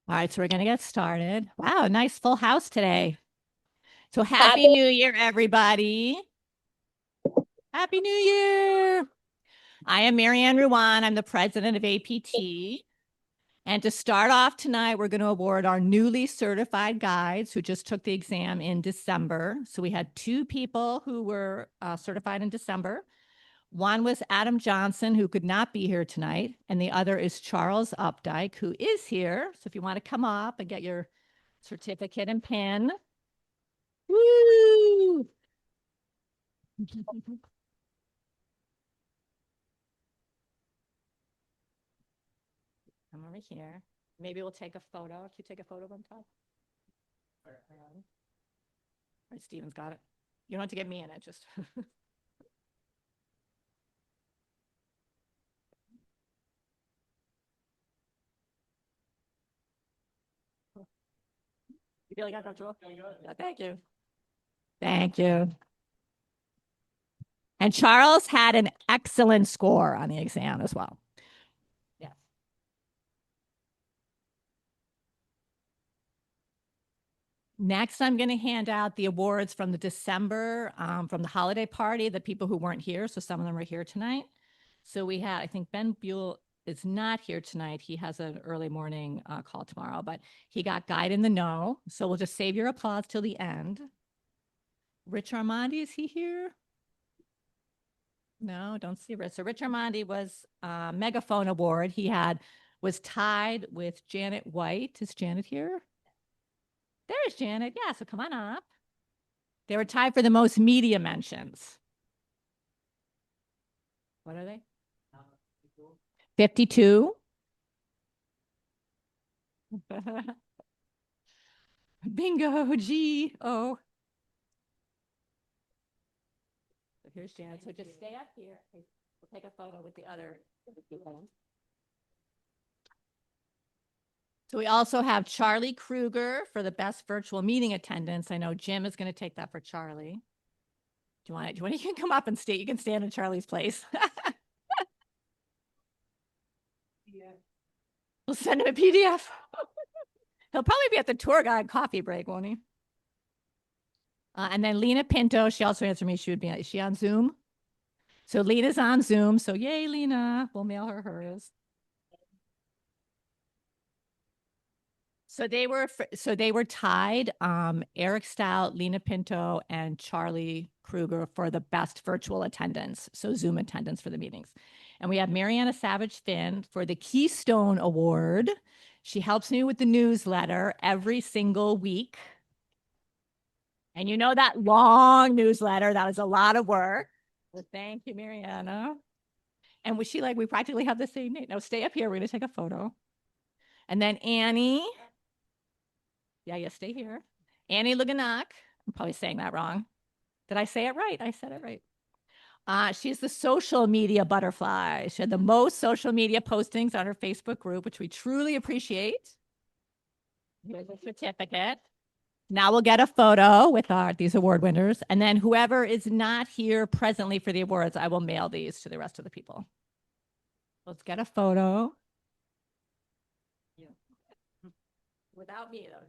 All right, so we're going to get started. Wow, nice full house today. So happy Happy. New Year, everybody. Happy New Year. I am Marianne Ruan. I'm the president of APT. And to start off tonight, we're going to award our newly certified guides who just took the exam in December. So we had two people who were certified in December. One was Adam Johnson, who could not be here tonight, and the other is Charles Updike, who is here. So if you want to come up and get your certificate and pin. Woo! Come over here. Maybe we'll take a photo. Can you take a photo of them, Todd? All right, Steven's got it. You don't have to get me in it, just. You feel like I'm comfortable? Yeah, thank you. Thank you. And Charles had an excellent score on the exam as well. Yes. Next, I'm going to hand out the awards from the December, from the holiday party, the people who weren't here. So some of them are here tonight. So we had, I think Ben Buell is not here tonight. He has an early morning call tomorrow, but he got Guide in the Know. So we'll just save your applause till the end. Rich Armandi, is he here? No, don't see Rich. So Rich Armandi was Megaphone Award. Was tied with Janet White. Is Janet here? There's Janet. Yeah, so come on up. They were tied for the most media mentions. What are they? 52. Bingo, G. Oh. So here's Janet. So just stay up here. We'll take a photo with the other people. So we also have Charlie Kruger for the best virtual meeting attendance. I know Jim is going to take that for Charlie. Do you want it? You can come up and stay. You can stand in Charlie's place. We'll send him a PDF. He'll probably be at the tour guide coffee break, won't he? And then Lena Pinto, she also answered me. Is she on Zoom? So Lena's on Zoom. So yay, Lena. We'll mail her hers. So they were tied. Eric Stout, Lena Pinto, and Charlie Kruger for the best virtual attendance. So Zoom attendance for the meetings. And we have Mariana Savage Finn for the Keystone Award. She helps me with the newsletter every single week. And you know that long newsletter, that was a lot of work. Well, thank you, Mariana. And was she like, we practically have the same name. No, stay up here. We're going to take a photo. And then Annie. Yeah, stay here. Annie Luganak. I'm probably saying that wrong. Did I say it right? I said it right. She's the social media butterfly. She had the most social media postings on her Facebook group, which we truly appreciate. Here's a certificate. Now we'll get a photo with these award winners. And then whoever is not here presently for the awards, I will mail these to the rest of the people. Let's get a photo. Yeah. Without me, though.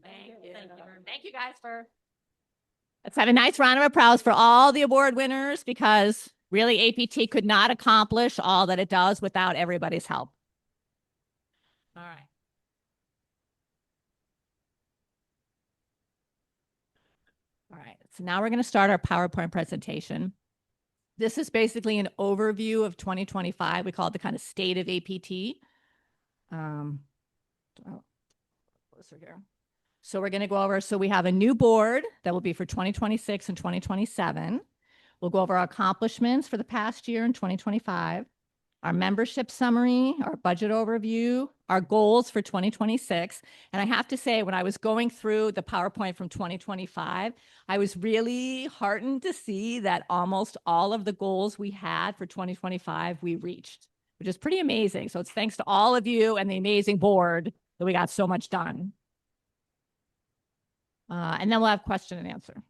Thank you. Thank you guys for. Let's have a nice round of applause for all the award winners because really APT could not accomplish all that it does without everybody's help. All right. All right. So now we're going to start our PowerPoint presentation. This is basically an overview of 2025. We call it the kind of state of APT. Closer here. So we're going to go over. So we have a new board that will be for 2026 and 2027. We'll go over our accomplishments for the past year in 2025, our membership summary, our budget overview, our goals for 2026. And I have to say, when I was going through the PowerPoint from 2025, I was really heartened to see that almost all of the goals we had for 2025, we reached, which is pretty amazing. So it's thanks to all of you and the amazing board that we got so much done. And then we'll have question and answer.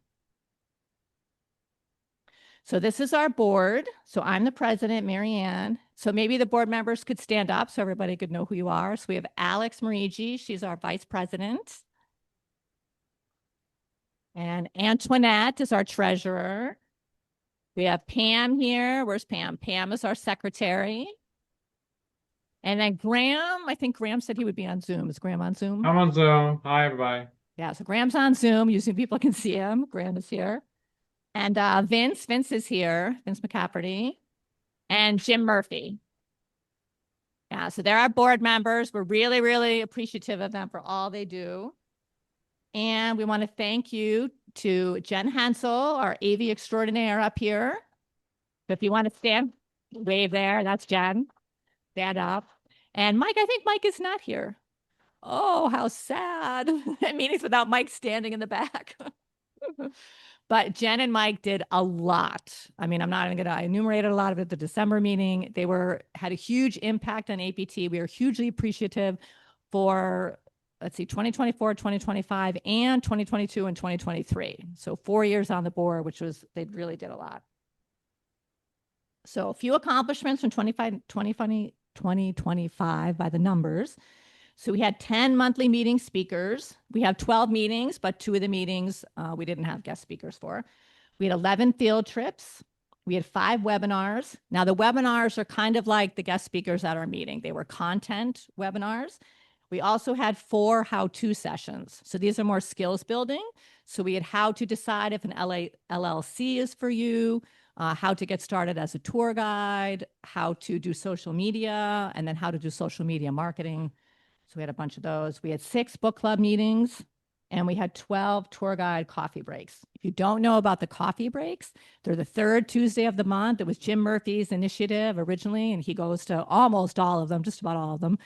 So this is our board. So I'm the president, Marianne. So maybe the board members could stand up so everybody could know who you are. So we have Alex Marigi. She's our vice president. And Antoinette is our treasurer. We have Pam here. Where's Pam? Pam is our secretary. And then Graham, I think Graham said he would be on Zoom. Is Graham on Zoom? I'm on Zoom. Hi, everybody. Yeah, so Graham's on Zoom using people can see him. Graham is here. And Vince is here, Vince McCafferty, and Jim Murphy. Yeah, so they're our board members. We're really, really appreciative of them for all they do. And we want to thank you to Jen Hensel, our AV extraordinaire up here. So if you want to stand, wave there, that's Jen. Stand up. And Mike, I think Mike is not here. Oh, how sad. Meetings without Mike standing in the back. But Jen and Mike did a lot. I mean, I'm not even going to enumerate a lot of it at the December meeting. They had a huge impact on APT. We are hugely appreciative for, let's see, 2024, 2025, and 2022 and 2023. So 4 years on the board, they really did a lot. So a few accomplishments from 2025 by the numbers. So we had 10 monthly meeting speakers. We have 12 meetings, but 2 of the meetings we didn't have guest speakers for. We had 11 field trips. We had 5 webinars. Now the webinars are kind of like the guest speakers at our meeting. They were content webinars. We also had 4 how-to sessions. So these are more skills building. So we had how to decide if an LLC is for you, how to get started as a tour guide, how to do social media, and then how to do social media marketing. So we had a bunch of those. We had 6 book club meetings, and we had 12 tour guide coffee breaks. If you don't know about the coffee breaks, they're the 3rd Tuesday of the month. It was Jim Murphy's initiative originally, and he goes to almost all of them, just about all of them.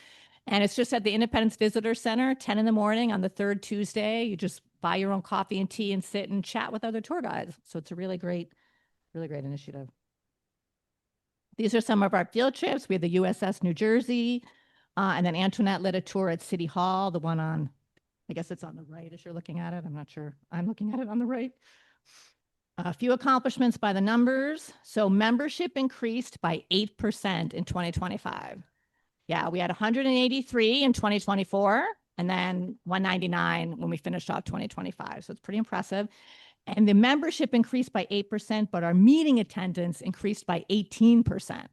And it's just at the Independence Visitor Center, 10 in the morning on the 3rd Tuesday. You just buy your own coffee and tea and sit and chat with other tour guides. So it's a really great initiative. These are some of our field trips. We had the USS New Jersey, and then Antoinette led a tour at City Hall, the one on, I guess it's on the right as you're looking at it. I'm not sure. I'm looking at it on the right. A few accomplishments by the numbers. So membership increased by 8% in 2025. Yeah, we had 183 in 2024, and then 199 when we finished off 2025. So it's pretty impressive. And the membership increased by 8%, but our meeting attendance increased by 18%.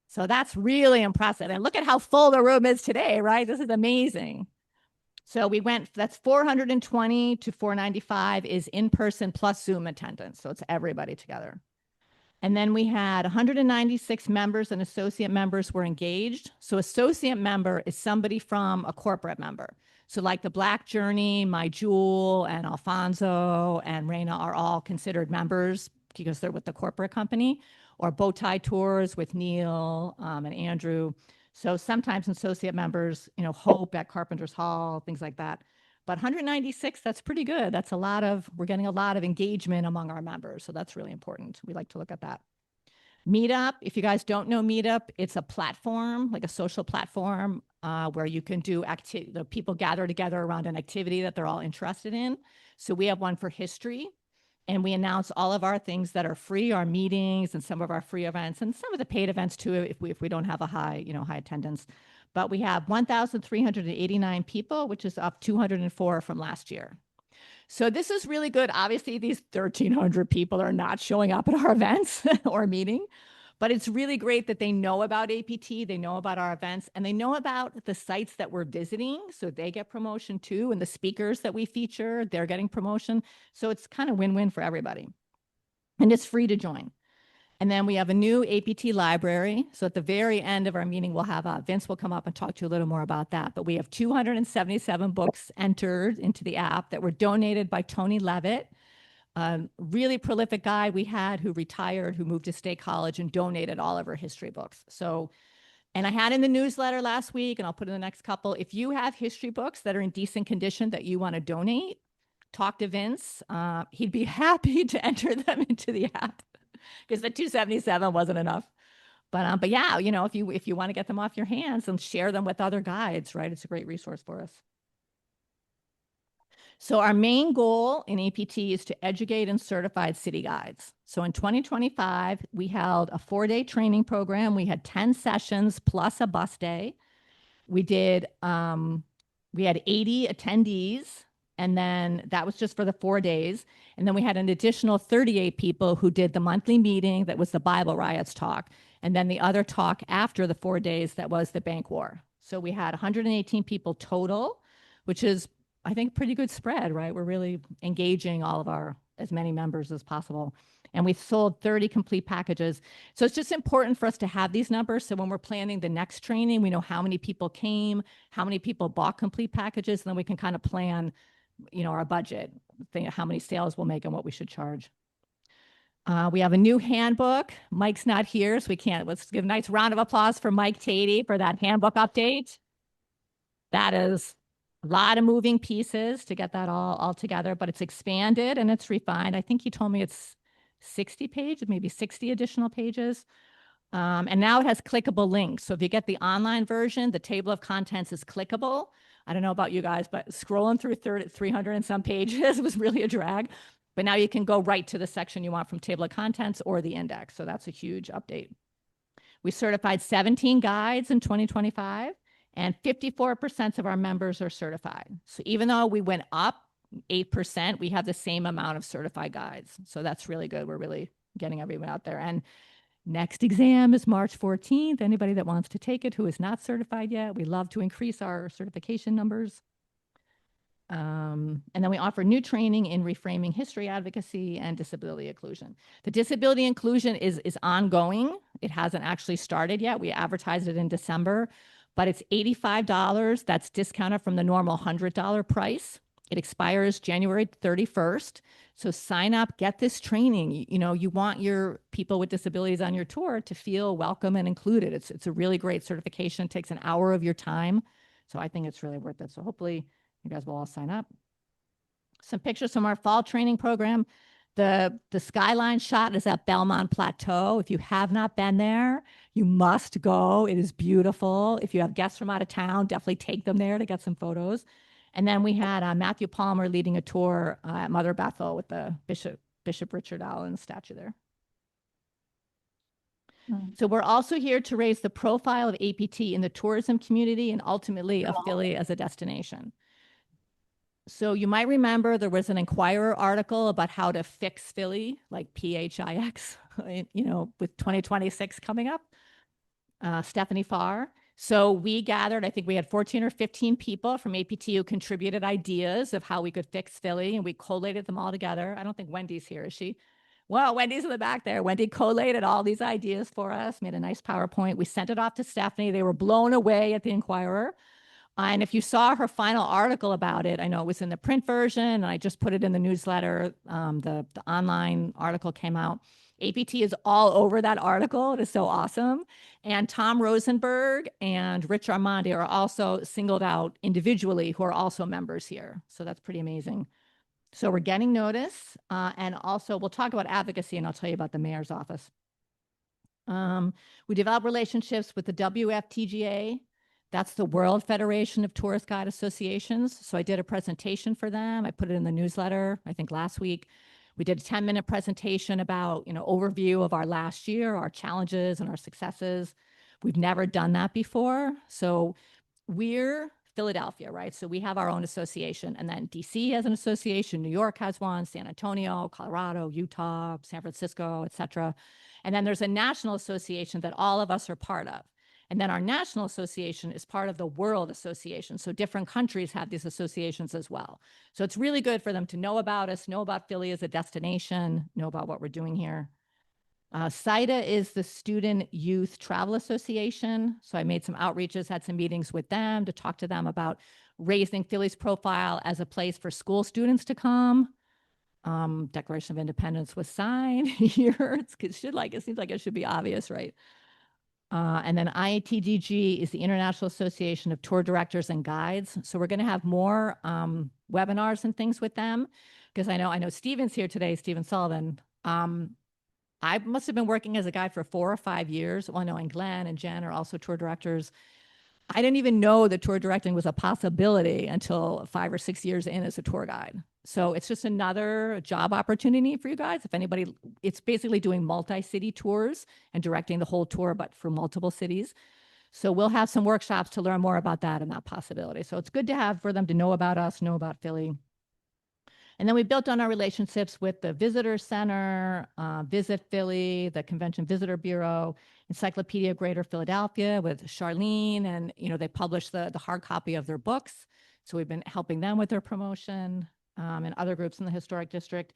So that's really impressive. And look at how full the room is today, right? This is amazing. So that's 420 to 495 is in-person plus Zoom attendance. So it's everybody together. And then we had 196 members and associate members were engaged. So associate member is somebody from a corporate member. So like the Black Journey, My Jewel, and Alfonso and Reina are all considered members because they're with the corporate company, or Bowtie Tours with Neil and Andrew. So sometimes associate members, Hope at Carpenter's Hall, things like that. But 196, that's pretty good. We're getting a lot of engagement among our members. So that's really important. We like to look at that. Meetup, if you guys don't know Meetup, it's a platform, like a social platform where you can do people gather together around an activity that they're all interested in. So we have one for history, and we announce all of our things that are free, our meetings and some of our free events and some of the paid events too, if we don't have a high attendance. But we have 1,389 people, which is up 204 from last year. So this is really good. Obviously, these 1,300 people are not showing up at our events or meeting, but it's really great that they know about APT, they know about our events, and they know about the sites that we're visiting. So they get promotion too. And the speakers that we feature, they're getting promotion. So it's kind of win-win for everybody. And it's free to join. And then we have a new APT library. So at the very end of our meeting, we'll have Vince will come up and talk to you a little more about that. But we have 277 books entered into the app that were donated by Tony Levitt, a really prolific guy we had who retired, who moved to State College and donated all of her history books. So, and I had in the newsletter last week, and I'll put in the next couple, if you have history books that are in decent condition that you want to donate, talk to Vince. He'd be happy to enter them into the app, because the 277 wasn't enough. But yeah, if you want to get them off your hands and share them with other guides, right? It's a great resource for us. So our main goal in APT is to educate and certify city guides. So in 2025, we held a 4-day training program. We had 10 sessions plus a bus day. We did, we had 80 attendees, and then that was just for the 4 days. And then we had an additional 38 people who did the monthly meeting that was the Bible riots talk. And then the other talk after the 4 days that was the bank war. So we had 118 people total, which is, I think, pretty good spread, right? We're really engaging all of our, as many members as possible. And we sold 30 complete packages. So it's just important for us to have these numbers. So when we're planning the next training, we know how many people came, how many people bought complete packages, and then we can kind of plan, our budget, how many sales we'll make and what we should charge. We have a new handbook. Mike's not here, so let's give a nice round of applause for Mike Tatey for that handbook update. That is a lot of moving pieces to get that all together, but it's expanded and it's refined. I think he told me it's 60 pages, maybe 60 additional pages. And now it has clickable links. So if you get the online version, the table of contents is clickable. I don't know about you guys, but scrolling through 300 and some pages was really a drag. But now you can go right to the section you want from table of contents or the index. So that's a huge update. We certified 17 guides in 2025, and 54% of our members are certified. So even though we went up 8%, we have the same amount of certified guides. So that's really good. We're really getting everyone out there. And next exam is March 14th. Anybody that wants to take it who is not certified yet, we love to increase our certification numbers. And then we offer new training in reframing history advocacy and disability inclusion. The disability inclusion is ongoing. It hasn't actually started yet. We advertised it in December, but it's $85. That's discounted from the normal $100 price. It expires January 31st. So sign up, get this training. You want your people with disabilities on your tour to feel welcome and included. It's a really great certification. It takes an hour of your time. So I think it's really worth it. So hopefully you guys will all sign up. Some pictures from our fall training program. The skyline shot is at Belmont Plateau. If you have not been there, you must go. It is beautiful. If you have guests from out of town, definitely take them there to get some photos. And then we had Matthew Palmer leading a tour at Mother Bethel with the Bishop Richard Allen statue there. So we're also here to raise the profile of APT in the tourism community and ultimately of Philly as a destination. So you might remember there was an Inquirer article about how to fix Philly, like PHIX, with 2026 coming up. Stephanie Farr. So we gathered, I think we had 14 or 15 people from APT who contributed ideas of how we could fix Philly, and we collated them all together. I don't think Wendy's here, is she? Well, Wendy's in the back there. Wendy collated all these ideas for us, made a nice PowerPoint. We sent it off to Stephanie. They were blown away at the Inquirer. And if you saw her final article about it, I know it was in the print version, and I just put it in the newsletter. The online article came out. APT is all over that article. It is so awesome. And Tom Rosenberg and Rich Armandi are also singled out individually, who are also members here. So that's pretty amazing. So we're getting notice. And also we'll talk about advocacy, and I'll tell you about the mayor's office. We develop relationships with the WFTGA. That's the World Federation of Tourist Guide Associations. So I did a presentation for them. I put it in the newsletter, I think last week. We did a 10-minute presentation about, overview of our last year, our challenges and our successes. We've never done that before. So we're Philadelphia, right? So we have our own association, and then DC has an association, New York has one, San Antonio, Colorado, Utah, San Francisco, et cetera. And then there's a national association that all of us are part of. And then our national association is part of the World Association. So different countries have these associations as well. So it's really good for them to know about us, know about Philly as a destination, know about what we're doing here. SIDA is the Student Youth Travel Association. So I made some outreaches, had some meetings with them to talk to them about raising Philly's profile as a place for school students to come. Declaration of Independence was signed here. It seems like it should be obvious, right? And then IATDG is the International Association of Tour Directors and Guides. So we're going to have more webinars and things with them, because I know Steven's here today, Steven Sullivan. I must have been working as a guide for 4 or 5 years. Well, no, and Glenn and Jen are also tour directors. I didn't even know that tour directing was a possibility until 5 or 6 years in as a tour guide. So it's just another job opportunity for you guys. If anybody, it's basically doing multi-city tours and directing the whole tour, but for multiple cities. So we'll have some workshops to learn more about that and that possibility. So it's good to have for them to know about us, know about Philly. And then we built on our relationships with the Visitor Center, Visit Philly, the Convention Visitor Bureau, Encyclopedia Greater Philadelphia with Charlene, and they published the hard copy of their books. So we've been helping them with their promotion, and other groups in the historic district.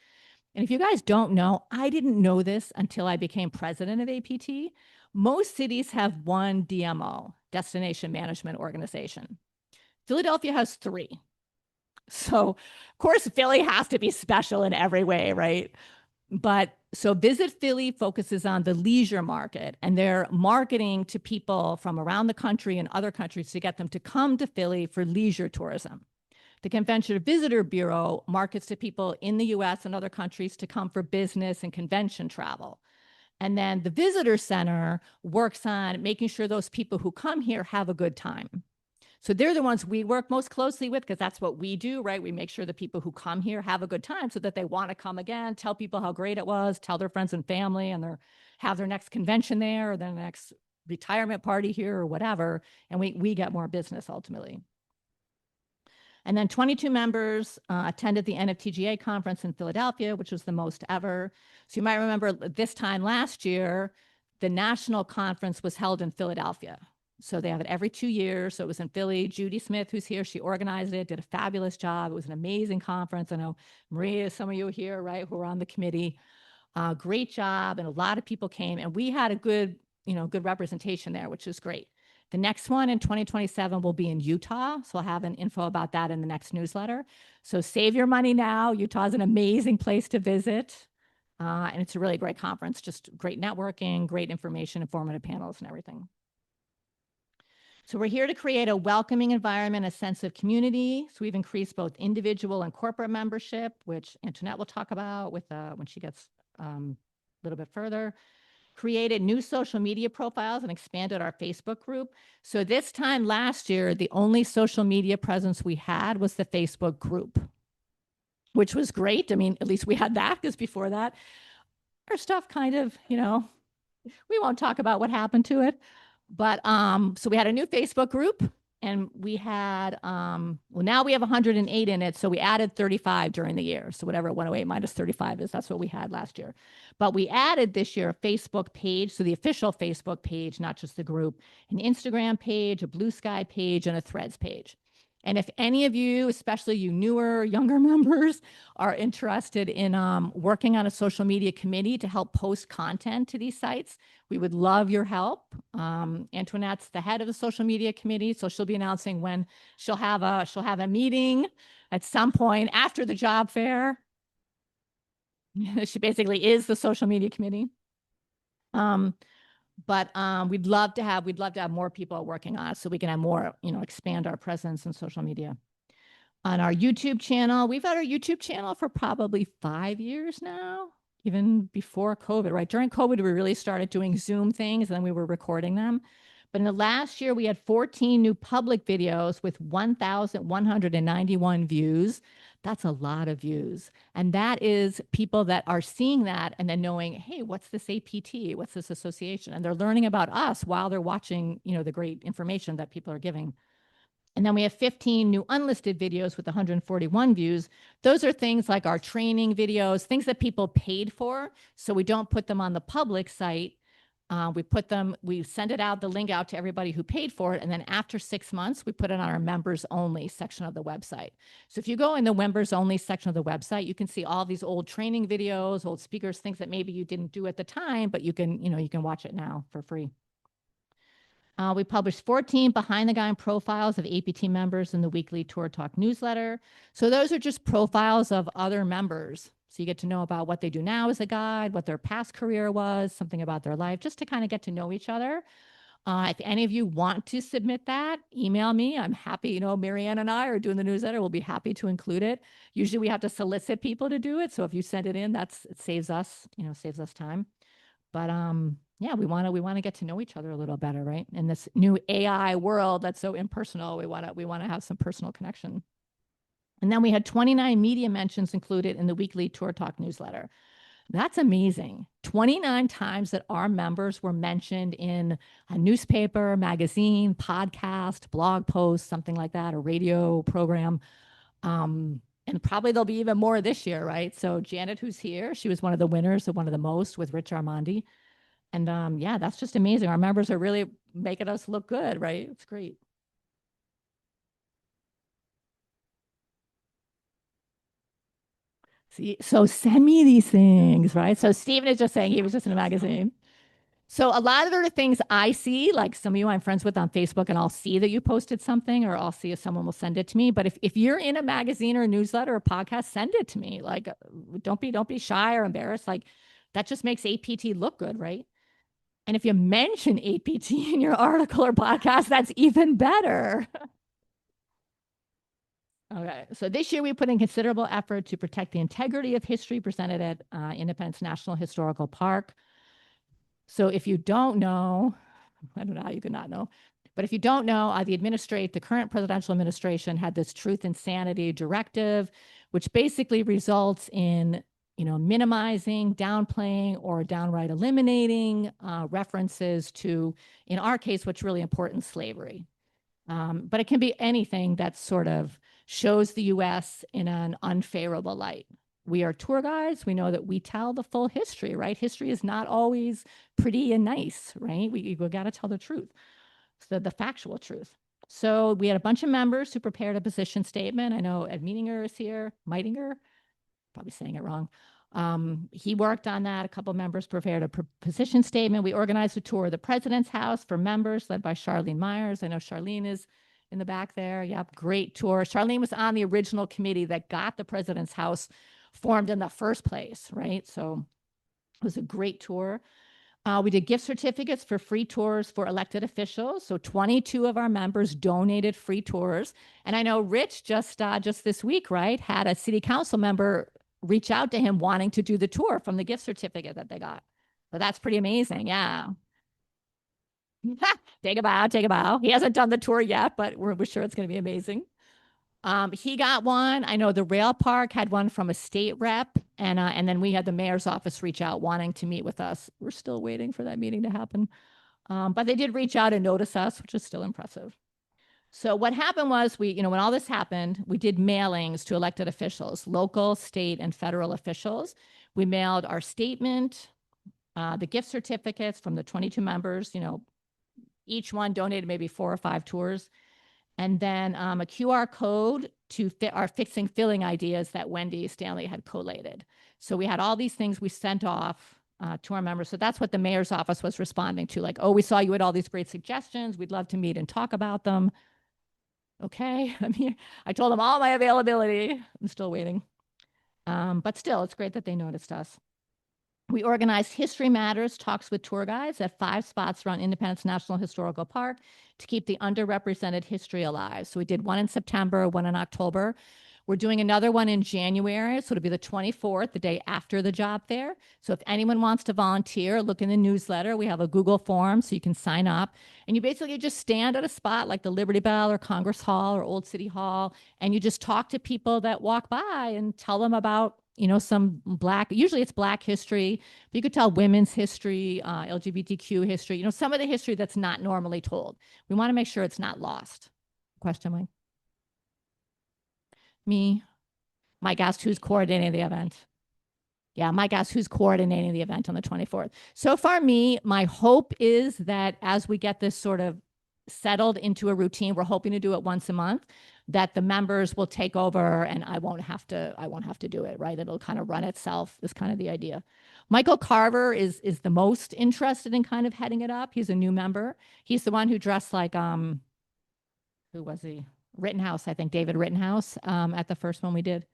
And if you guys don't know, I didn't know this until I became president of APT. Most cities have one DMO, Destination Management Organization. Philadelphia has three. So, of course, Philly has to be special in every way, right? But so Visit Philly focuses on the leisure market, and they're marketing to people from around the country and other countries to get them to come to Philly for leisure tourism. The Convention Visitor Bureau markets to people in the US and other countries to come for business and convention travel. And then the Visitor Center works on making sure those people who come here have a good time. So they're the ones we work most closely with because that's what we do, right? We make sure the people who come here have a good time so that they want to come again, tell people how great it was, tell their friends and family, and have their next convention there or their next retirement party here or whatever. And we get more business ultimately. And then 22 members attended the NFTGA conference in Philadelphia, which was the most ever. So you might remember this time last year, the national conference was held in Philadelphia. So they have it every 2 years. So it was in Philly. Judy Smith, who's here, she organized it, did a fabulous job. It was an amazing conference. I know Maria, some of you here, right, who were on the committee. Great job. And a lot of people came, and we had a good representation there, which is great. The next one in 2027 will be in Utah. So I'll have an info about that in the next newsletter. So save your money now. Utah is an amazing place to visit. And it's a really great conference, just great networking, great information, informative panels and everything. So we're here to create a welcoming environment, a sense of community. So we've increased both individual and corporate membership, which Antoinette will talk about with when she gets a little bit further. Created new social media profiles and expanded our Facebook group. So this time last year, the only social media presence we had was the Facebook group, which was great. I mean, at least we had that because before that, our stuff kind of, we won't talk about what happened to it. But so we had a new Facebook group, and we had well, now we have 108 in it. So we added 35 during the year. So whatever 108 minus 35 is, that's what we had last year. But we added this year a Facebook page, so the official Facebook page, not just the group, an Instagram page, a Blue Sky page, and a Threads page. And if any of you, especially you newer, younger members, are interested in working on a social media committee to help post content to these sites, we would love your help. Antoinette's the head of the social media committee, so she'll be announcing when she'll have a meeting at some point after the job fair. She basically is the social media committee. But we'd love to have more people working on it so we can have more, expand our presence in social media. On our YouTube channel, we've had our YouTube channel for probably 5 years now, even before COVID, right? During COVID, we really started doing Zoom things, and then we were recording them. But in the last year, we had 14 new public videos with 1,191 views. That's a lot of views. And that is people that are seeing that and then knowing, hey, what's this APT? What's this association? And they're learning about us while they're watching, the great information that people are giving. And then we have 15 new unlisted videos with 141 views. Those are things like our training videos, things that people paid for. So we don't put them on the public site. We send it out, the link out to everybody who paid for it. And then after 6 months, we put it on our members only section of the website. So if you go in the members only section of the website, you can see all these old training videos, old speakers, things that maybe you didn't do at the time, but you can watch it now for free. We published 14 behind the guide profiles of APT members in the weekly Tour Talk newsletter. So those are just profiles of other members. So you get to know about what they do now as a guide, what their past career was, something about their life, just to kind of get to know each other. If any of you want to submit that, email me. I'm happy, Marianne and I are doing the newsletter. We'll be happy to include it. Usually we have to solicit people to do it. So if you send it in, it saves us time. But Yeah, we want to get to know each other a little better, right? In this new AI world that's so impersonal, we want to have some personal connection. And then we had 29 media mentions included in the weekly Tour Talk newsletter. That's amazing. 29 times that our members were mentioned in a newspaper, magazine, podcast, blog post, something like that, a radio program. And probably there'll be even more this year, right? So Janet, who's here, she was one of the winners of one of the most with Rich Armandi. And yeah, that's just amazing. Our members are really making us look good, right? It's great. See, so send me these things, right? So Steven is just saying he was just in a magazine. So a lot of the things I see, like some of you I'm friends with on Facebook, and I'll see that you posted something, or I'll see if someone will send it to me. But if you're in a magazine or a newsletter or a podcast, send it to me. Like don't be shy or embarrassed. Like that just makes APT look good, right? And if you mention APT in your article or podcast, that's even better. Okay, so this year we put in considerable effort to protect the integrity of history presented at Independence National Historical Park. So if you don't know, I don't know how you could not know, but if you don't know, the current presidential administration had this truth and sanity directive, which basically results in minimizing, downplaying, or downright eliminating references to, in our case, what's really important, slavery. But it can be anything that sort of shows the US in an unfavorable light. We are tour guides. We know that we tell the full history, right? History is not always pretty and nice, right? We got to tell the truth, so the factual truth. So we had a bunch of members who prepared a position statement. I know Ed Meeninger is here, Meitinger, probably saying it wrong. He worked on that. A couple of members prepared a position statement. We organized a tour of the president's house for members led by Charlene Myers. I know Charlene is in the back there. Yep, great tour. Charlene was on the original committee that got the president's house formed in the first place, right? So it was a great tour. We did gift certificates for free tours for elected officials. So 22 of our members donated free tours. And I know Rich just this week, right, had a city council member reach out to him wanting to do the tour from the gift certificate that they got. So that's pretty amazing. Yeah. Take a bow, take a bow. He hasn't done the tour yet, but we're sure it's going to be amazing. He got one. I know the rail park had one from a state rep, and then we had the mayor's office reach out wanting to meet with us. We're still waiting for that meeting to happen, but they did reach out and notice us, which is still impressive. So what happened was when all this happened, we did mailings to elected officials, local, state, and federal officials. We mailed our statement, the gift certificates from the 22 members. Each one donated maybe 4 or 5 tours, and then a QR code to fit our fixing filling ideas that Wendy Stanley had collated. So we had all these things we sent off to our members. So that's what the mayor's office was responding to, like, oh, we saw you had all these great suggestions. We'd love to meet and talk about them. Okay, I told them all my availability. I'm still waiting. But still, it's great that they noticed us. We organized History Matters talks with tour guides at 5 spots around Independence National Historical Park to keep the underrepresented history alive. So we did one in September, one in October. We're doing another one in January. So it'll be the 24th, the day after the job fair. So if anyone wants to volunteer, look in the newsletter. We have a Google form so you can sign up. And you basically just stand at a spot like the Liberty Bell or Congress Hall or Old City Hall, and you just talk to people that walk by and tell them about some usually it's Black history, but you could tell women's history, LGBTQ history, some of the history that's not normally told. We want to make sure it's not lost. Question, Mike? Me, my guest who's coordinating the event. Yeah, my guest who's coordinating the event on the 24th. So far, my hope is that as we get this sort of settled into a routine, we're hoping to do it once a month, that the members will take over and I won't have to do it, right? It'll kind of run itself, is kind of the idea. Michael Carver is the most interested in kind of heading it up. He's a new member. He's the one who dressed like who was he? Rittenhouse, I think, David Rittenhouse, at the first one we did.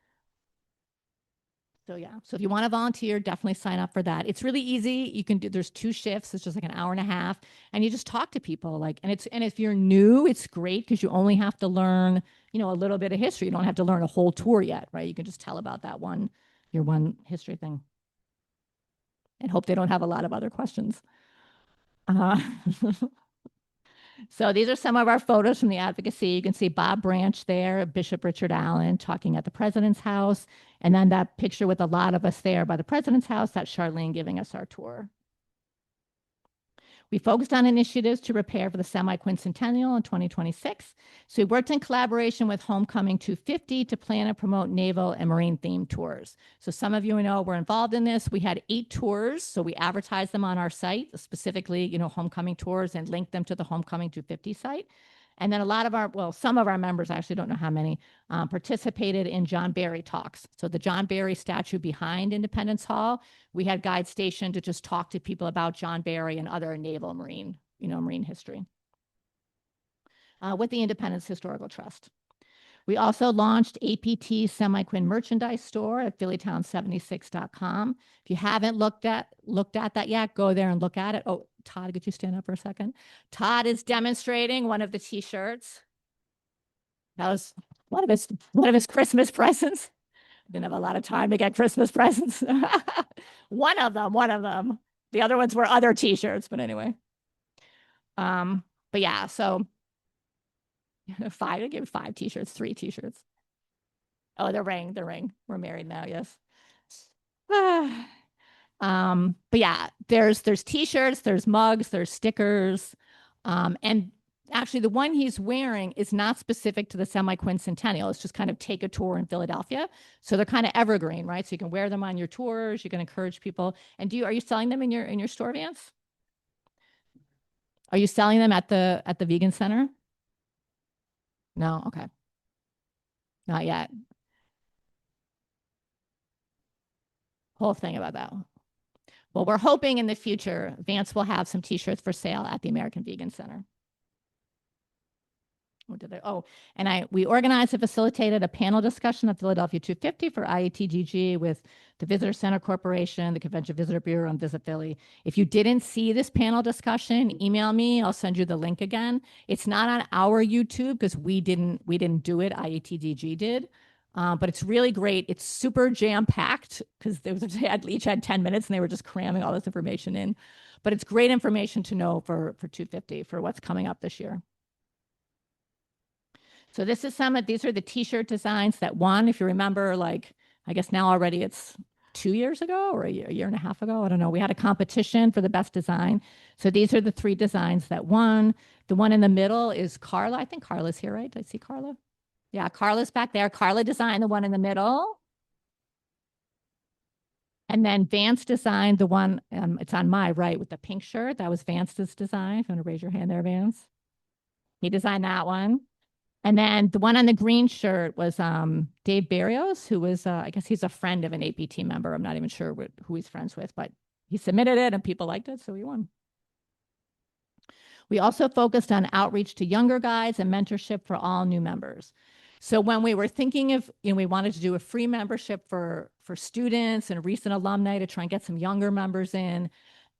So yeah, so if you want to volunteer, definitely sign up for that. It's really easy. You can do, there's 2 shifts. It's just like an hour and a half, and you just talk to people. And if you're new, it's great because you only have to learn, a little bit of history. You don't have to learn a whole tour yet, right? You can just tell about your one history thing, and hope they don't have a lot of other questions. Uh, so these are some of our photos from the advocacy. You can see Bob Branch there, Bishop Richard Allen talking at the president's house. And then that picture with a lot of us there by the president's house, that's Charlene giving us our tour. We focused on initiatives to prepare for the semi-quincentennial in 2026. So we worked in collaboration with Homecoming 250 to plan and promote naval and marine themed tours. So some of you know we're involved in this. We had 8 tours, so we advertised them on our site, specifically, Homecoming tours, and linked them to the Homecoming 250 site. And then some of our members, I actually don't know how many, participated in John Barry talks. So the John Barry statue behind Independence Hall, we had guides stationed to just talk to people about John Barry and other naval marine history with the Independence Historical Trust. We also launched APT Semi-Quin merchandise store at phillytown76.com. If you haven't looked at that yet, go there and look at it. Oh, Todd, could you stand up for a second? Todd is demonstrating one of the t-shirts. That was one of his Christmas presents. Didn't have a lot of time to get Christmas presents. one of them. The other ones were other t-shirts, but anyway. But yeah, so I gave 5 t-shirts, 3 t-shirts. Oh, the ring. We're married now, yes. But yeah, there's t-shirts, there's mugs, there's stickers. And actually the one he's wearing is not specific to the semi-quincentennial. It's just kind of take a tour in Philadelphia. So they're kind of evergreen, right? So you can wear them on your tours, you can encourage people. And are you selling them in your store, Vance? Are you selling them at the vegan center? No, okay. Not yet. Whole thing about that. Well, we're hoping in the future, Vance will have some t-shirts for sale at the American Vegan Center. What did they? Oh, and we organized and facilitated a panel discussion of Philadelphia 250 for IATGG with the Visitor Center Corporation, the Convention Visitor Bureau, and Visit Philly. If you didn't see this panel discussion, email me. I'll send you the link again. It's not on our YouTube because we didn't do it. IATGG did. But it's really great. It's super jam packed because each had 10 minutes and they were just cramming all this information in. But it's great information to know for 250 for what's coming up this year. So these are the t-shirt designs that won. If you remember, like, I guess now already it's 2 years ago or a year and a half ago. I don't know. We had a competition for the best design. So these are the 3 designs that won. The one in the middle is Carla. I think Carla's here, right? Did I see Carla? Yeah, Carla's back there. Carla designed the one in the middle. And then Vance designed the one, it's on my right with the pink shirt. That was Vance's design. If you want to raise your hand there, Vance. He designed that one. And then the one on the green shirt was Dave Barrios, who was, I guess he's a friend of an APT member. I'm not even sure who he's friends with, but he submitted it and people liked it, so he won. We also focused on outreach to younger guides and mentorship for all new members. So when we were thinking of, we wanted to do a free membership for students and recent alumni to try and get some younger members in.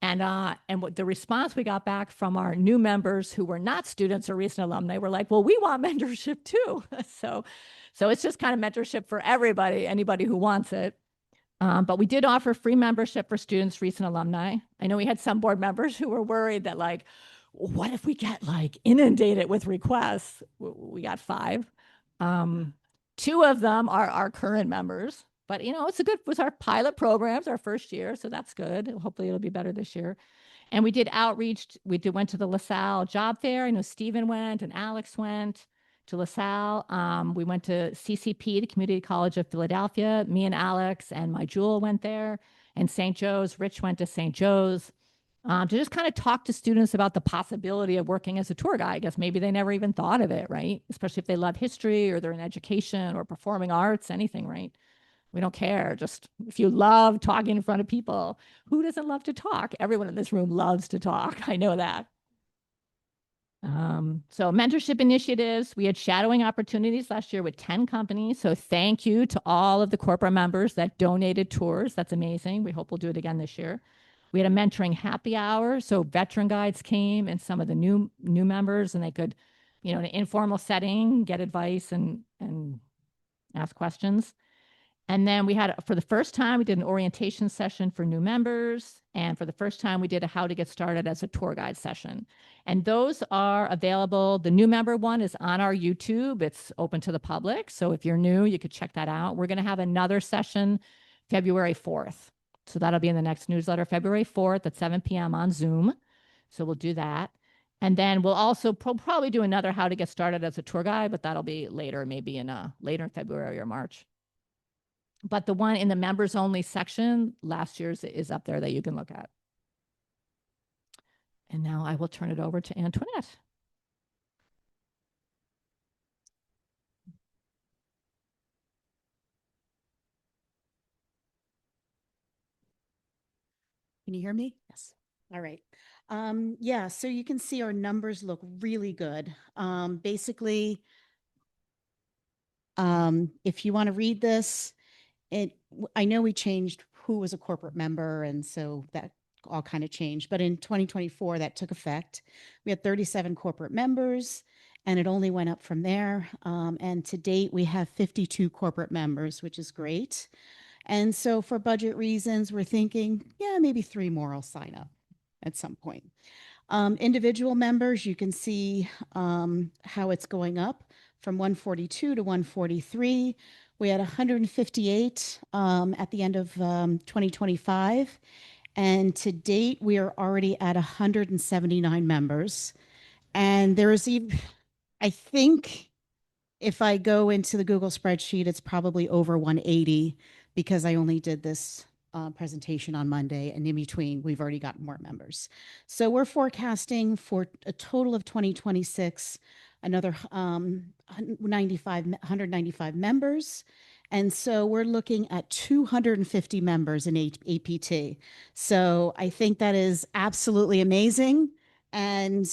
And what the response we got back from our new members who were not students or recent alumni were like, well, we want mentorship too. So it's just kind of mentorship for everybody, anybody who wants it. But we did offer free membership for students, recent alumni. I know we had some board members who were worried that, like, what if we get like inundated with requests? We got 5. 2 of them are our current members, but was our pilot programs, our first year, so that's good. Hopefully it'll be better this year. And we did outreach. Went to the LaSalle job fair. I know Stephen went and Alex went to LaSalle. We went to CCP, the Community College of Philadelphia. Me and Alex and my Jewel went there. And St. Joe's, Rich went to St. Joe's. To just kind of talk to students about the possibility of working as a tour guide. I guess maybe they never even thought of it, right? Especially if they love history or they're in education or performing arts, anything, right? We don't care. Just if you love talking in front of people, who doesn't love to talk? Everyone in this room loves to talk. I know that. So mentorship initiatives, we had shadowing opportunities last year with 10 companies. So thank you to all of the corporate members that donated tours. That's amazing. We hope we'll do it again this year. We had a mentoring happy hour. So veteran guides came and some of the new members, and they could, in an informal setting, get advice and ask questions. And then we had, for the first time, we did an orientation session for new members. And for the first time, we did a how to get started as a tour guide session. And those are available. The new member one is on our YouTube. It's open to the public. So if you're new, you could check that out. We're going to have another session February 4th. So that'll be in the next newsletter, February 4th at 7 p.m. on Zoom. So we'll do that. And then we'll also probably do another how to get started as a tour guide, but that'll be later, maybe in later in February or March. But the one in the members only section, last year's is up there that you can look at. And now I will turn it over to Antoinette. Can you hear me? Yes. All right. Yeah, so you can see our numbers look really good. Basically, if you want to read this, I know we changed who was a corporate member, and so that all kind of changed. But in 2024, that took effect. We had 37 corporate members, and it only went up from there. And to date, we have 52 corporate members, which is great. And so for budget reasons, we're thinking, yeah, maybe 3 more will sign up at some point. Individual members, you can see how it's going up from 142 to 143. We had 158 at the end of 2025. And to date, we are already at 179 members. And there is even, I think if I go into the Google spreadsheet, it's probably over 180 because I only did this presentation on Monday, and in between, we've already got more members. So we're forecasting for a total of 2026, another 195 members. And so we're looking at 250 members in APT. So I think that is absolutely amazing. And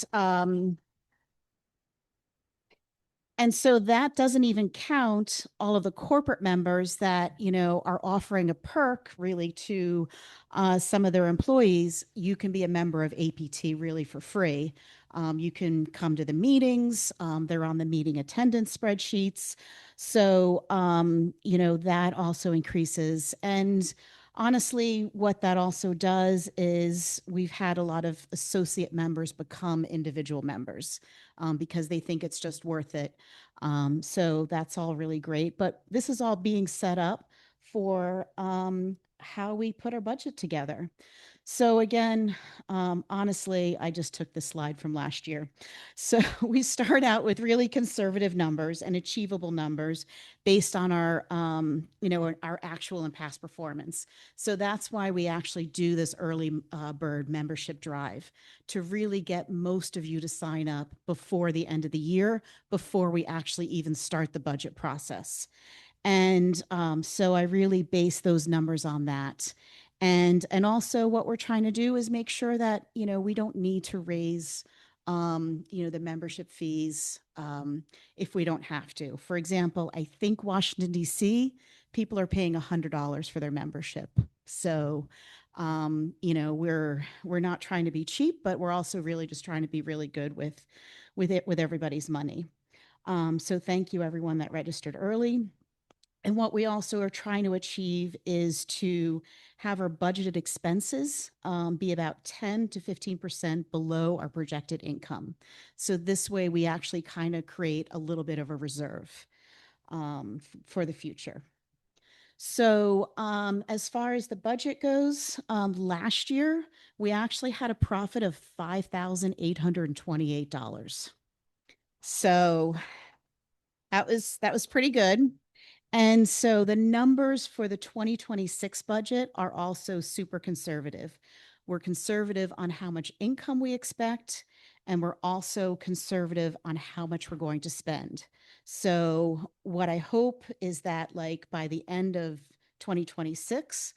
so that doesn't even count all of the corporate members that, are offering a perk really to some of their employees. You can be a member of APT really for free. You can come to the meetings. They're on the meeting attendance spreadsheets. So, that also increases. And honestly, what that also does is we've had a lot of associate members become individual members because they think it's just worth it. So that's all really great. But this is all being set up for how we put our budget together. So again, honestly, I just took this slide from last year. So we start out with really conservative numbers and achievable numbers based on our, our actual and past performance. So that's why we actually do this early bird membership drive to really get most of you to sign up before the end of the year, before we actually even start the budget process. And so I really base those numbers on that. And also what we're trying to do is make sure that, we don't need to raise, the membership fees if we don't have to. For example, I think Washington, D.C., people are paying $100 for their membership. So, we're not trying to be cheap, but we're also really just trying to be really good with everybody's money. So thank you everyone that registered early. And what we also are trying to achieve is to have our budgeted expenses be about 10 to 15% below our projected income. So this way we actually kind of create a little bit of a reserve for the future. So as far as the budget goes, last year we actually had a profit of $5,828. So that was pretty good. And so the numbers for the 2026 budget are also super conservative. We're conservative on how much income we expect, and we're also conservative on how much we're going to spend. So what I hope is that like by the end of 2026,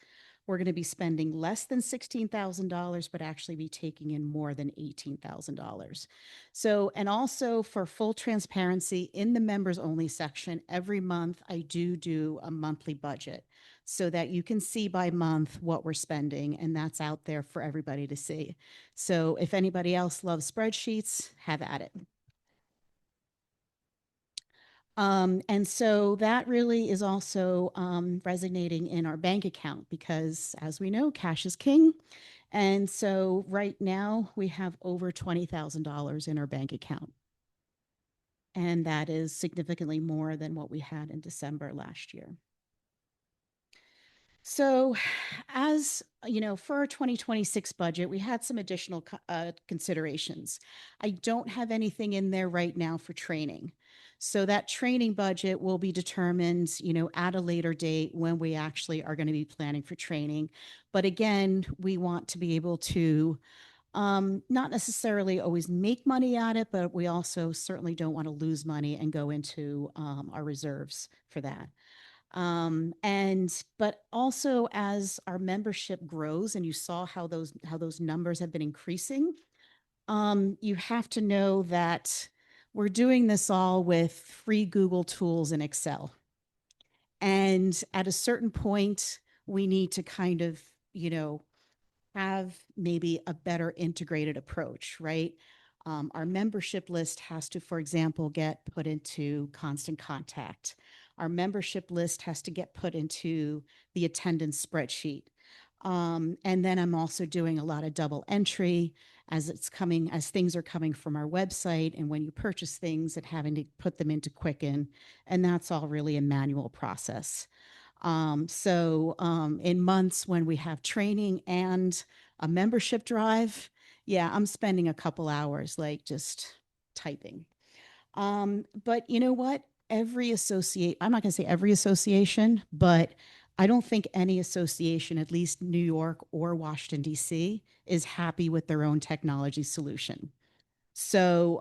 we're going to be spending less than $16,000, but actually be taking in more than $18,000. So, and also for full transparency, in the members only section, every month I do a monthly budget so that you can see by month what we're spending, and that's out there for everybody to see. So if anybody else loves spreadsheets, have at it. And so that really is also resonating in our bank account because, as we know, cash is king. And so right now we have over $20,000 in our bank account. And that is significantly more than what we had in December last year. So, as you know, for our 2026 budget, we had some additional considerations. I don't have anything in there right now for training. So that training budget will be determined, at a later date when we actually are going to be planning for training. But again, we want to be able to not necessarily always make money at it, but we also certainly don't want to lose money and go into our reserves for that. And but also as our membership grows and you saw how those numbers have been increasing, you have to know that we're doing this all with free Google tools and Excel. And at a certain point, we need to kind of, have maybe a better integrated approach, right? Our membership list has to, for example, get put into Constant Contact. Our membership list has to get put into the attendance spreadsheet. And then I'm also doing a lot of double entry as things are coming from our website and when you purchase things and having to put them into Quicken. And that's all really a manual process. In months when we have training and a membership drive, yeah, I'm spending a couple hours like just typing. But you know what? I'm not going to say every association, but I don't think any association, at least New York or Washington, D.C., is happy with their own technology solution. So,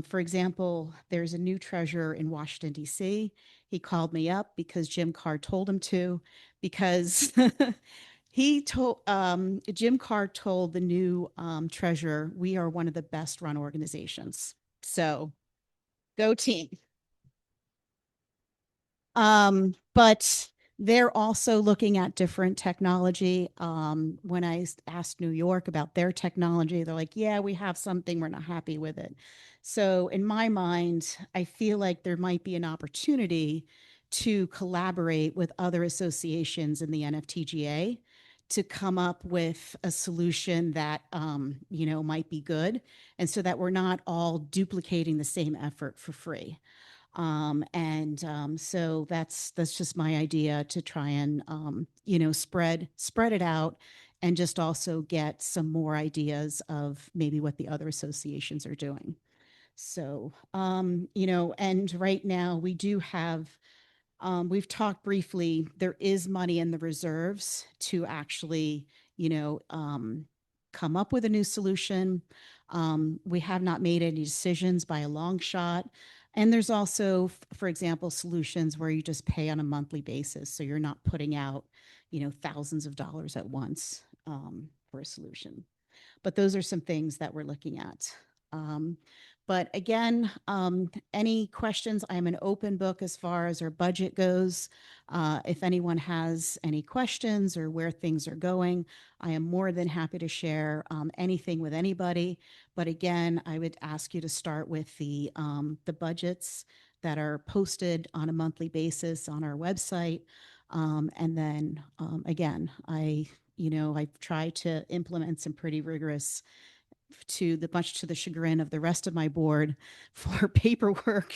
for example, there's a new treasurer in Washington, D.C. He called me up because Jim Carr told him to, because Jim Carr told the new treasurer, we are one of the best run organizations. So, go team. But they're also looking at different technology. When I asked New York about their technology, they're like, yeah, we have something, we're not happy with it. So, in my mind, I feel like there might be an opportunity to collaborate with other associations in the NFTGA to come up with a solution that might be good, and so that we're not all duplicating the same effort for free. So that's just my idea to try and spread it out and just also get some more ideas of maybe what the other associations are doing. So and right now we do have we've talked briefly, there is money in the reserves to actually, you know, um, come up with a new solution. We have not made any decisions by a long shot. And there's also, for example, solutions where you just pay on a monthly basis. So you're not putting out, thousands of dollars at once for a solution. But those are some things that we're looking at. Um, but again, any questions? I'm an open book as far as our budget goes. If anyone has any questions or where things are going, I am more than happy to share anything with anybody. But again, I would ask you to start with the budgets that are posted on a monthly basis on our website. And then again, I've tried to implement some pretty rigorous much to the chagrin of the rest of my board for paperwork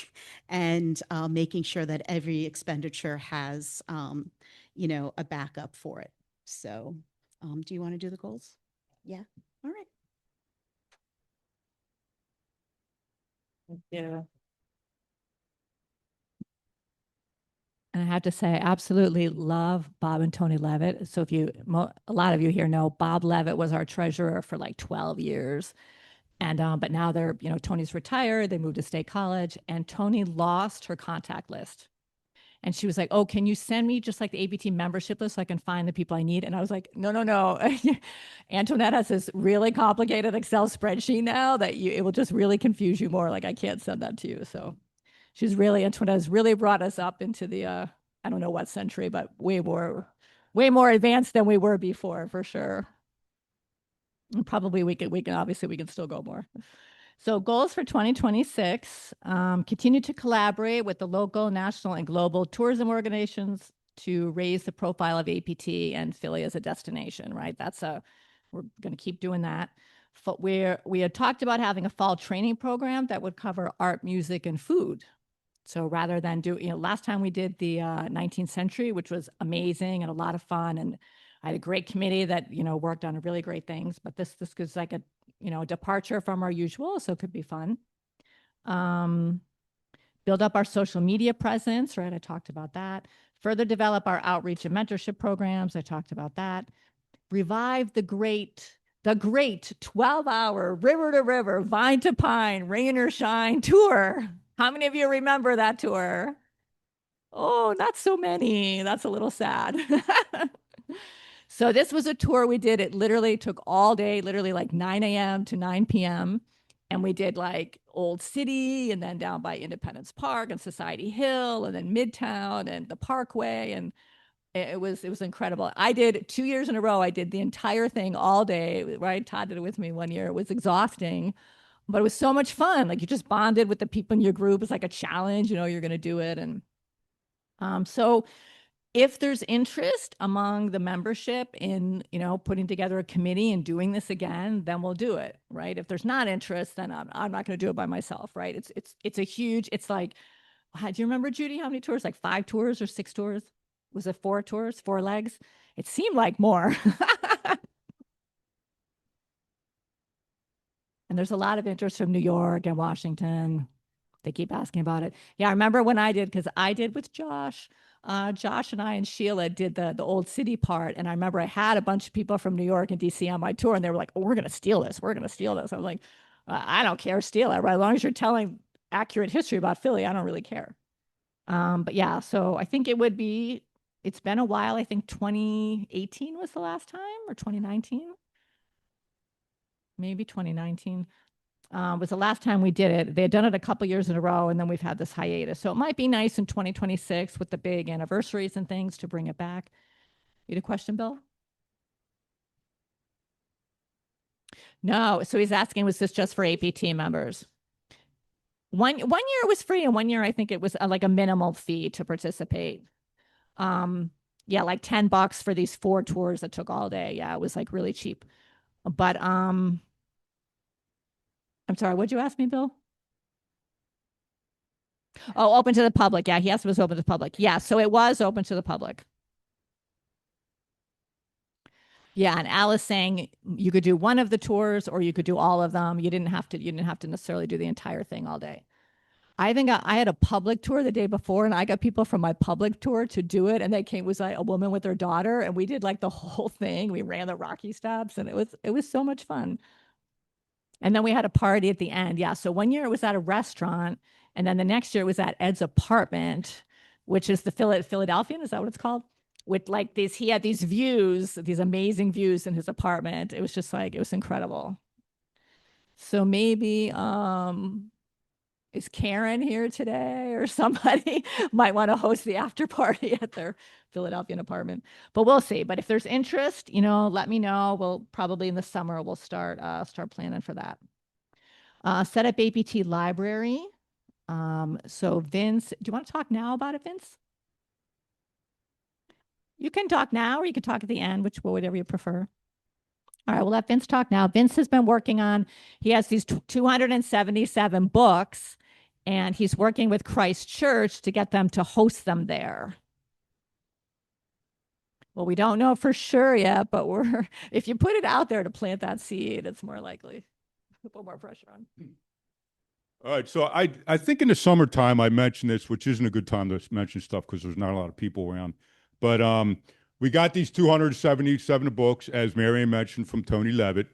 and making sure that every expenditure has, a backup for it. So, do you want to do the goals? Yeah. All right. Yeah. And I have to say, I absolutely love Bob and Tony Levitt. So if a lot of you here know, Bob Levitt was our treasurer for like 12 years. And, but now Tony's retired. They moved to State College and Tony lost her contact list. And she was like, oh, can you send me just like the APT membership list so I can find the people I need? And I was like, no, no, no. Antoinette has this really complicated Excel spreadsheet now that it will just really confuse you more. Like I can't send that to you. So Antoinette has really brought us up into the I don't know what century, but way more advanced than we were before for sure. And probably we can obviously we can still go more. So goals for 2026, continue to collaborate with the local, national, and global tourism organizations to raise the profile of APT and Philly as a destination, right? We're going to keep doing that. We had talked about having a fall training program that would cover art, music, and food. So rather than last time we did the 19th century, which was amazing and a lot of fun, and I had a great committee that worked on really great things. But this is like a departure from our usual, so it could be fun. Um, Build up our social media presence, right? I talked about that. Further develop our outreach and mentorship programs. I talked about that. Revive the great 12-hour river to river, vine to pine, rain or shine tour. How many of you remember that tour? Oh, not so many. That's a little sad. So this was a tour we did. It literally took all day, literally like 9 a.m. to 9 p.m. And we did like Old City and then down by Independence Park and Society Hill and then Midtown and the Parkway. And it was incredible. I did 2 years in a row. I did the entire thing all day, right? Todd did it with me one year. It was exhausting, but it was so much fun. Like you just bonded with the people in your group. It's like a challenge, you're going to do it. And so if there's interest among the membership in putting together a committee and doing this again, then we'll do it, right? If there's not interest, then I'm not going to do it by myself, right? It's a huge. It's like, do you remember, Judy, how many tours? Like 5 tours or 6 tours? Was it 4 tours, 4 legs? It seemed like more. And there's a lot of interest from New York and Washington. They keep asking about it. Yeah, I remember when I did, because I did with Josh. Josh and I and Sheila did the old city part, and I remember I had a bunch of people from New York and DC on my tour, and they were like, "Oh, we're gonna steal this. We're gonna steal this." I'm like, "I don't care, steal it, right? As long as you're telling accurate history about Philly, I don't really care." But yeah, so I think it would be. It's been a while. I think 2018 was the last time, or 2019, maybe 2019 was the last time we did it. They had done it a couple years in a row, and then we've had this hiatus. So it might be nice in 2026 with the big anniversaries and things to bring it back. You had a question, Bill? No. So he's asking, was this just for APT members? One year it was free, and one year I think it was like a minimal fee to participate. Um, yeah, like $10 for these 4 tours that took all day. Yeah, it was like really cheap. But I'm sorry, what'd you ask me, Bill? Oh, open to the public. Yeah, he asked if it was open to the public. Yeah, so it was open to the public. Yeah, and Alice saying you could do one of the tours or you could do all of them. You didn't have to necessarily do the entire thing all day. I think I had a public tour the day before, and I got people from my public tour to do it, and they came was like a woman with her daughter, and we did like the whole thing. We ran the Rocky Stops, and it was so much fun. And then we had a party at the end. Yeah. So one year it was at a restaurant, and then the next year it was at Ed's apartment, which is the Philadelphian. Is that what it's called? With like these, he had these views, these amazing views in his apartment. It was just like it was incredible. So maybe is Karen here today or somebody might want to host the after party at their Philadelphian apartment. But we'll see. But if there's interest, let me know. We'll probably in the summer we'll start planning for that. Set up APT library. So Vince, do you want to talk now about it, Vince? You can talk now or you can talk at the end, whatever you prefer. All right, we'll let Vince talk now. Vince has been working on, he has these 277 books, and he's working with Christ Church to get them to host them there. Well, we don't know for sure yet, but if you put it out there to plant that seed, it's more likely. Put more pressure on. All right, so I think in the summertime I mentioned this, which isn't a good time to mention stuff because there's not a lot of people around. But we got these 277 books, as Marion mentioned, from Tony Levitt,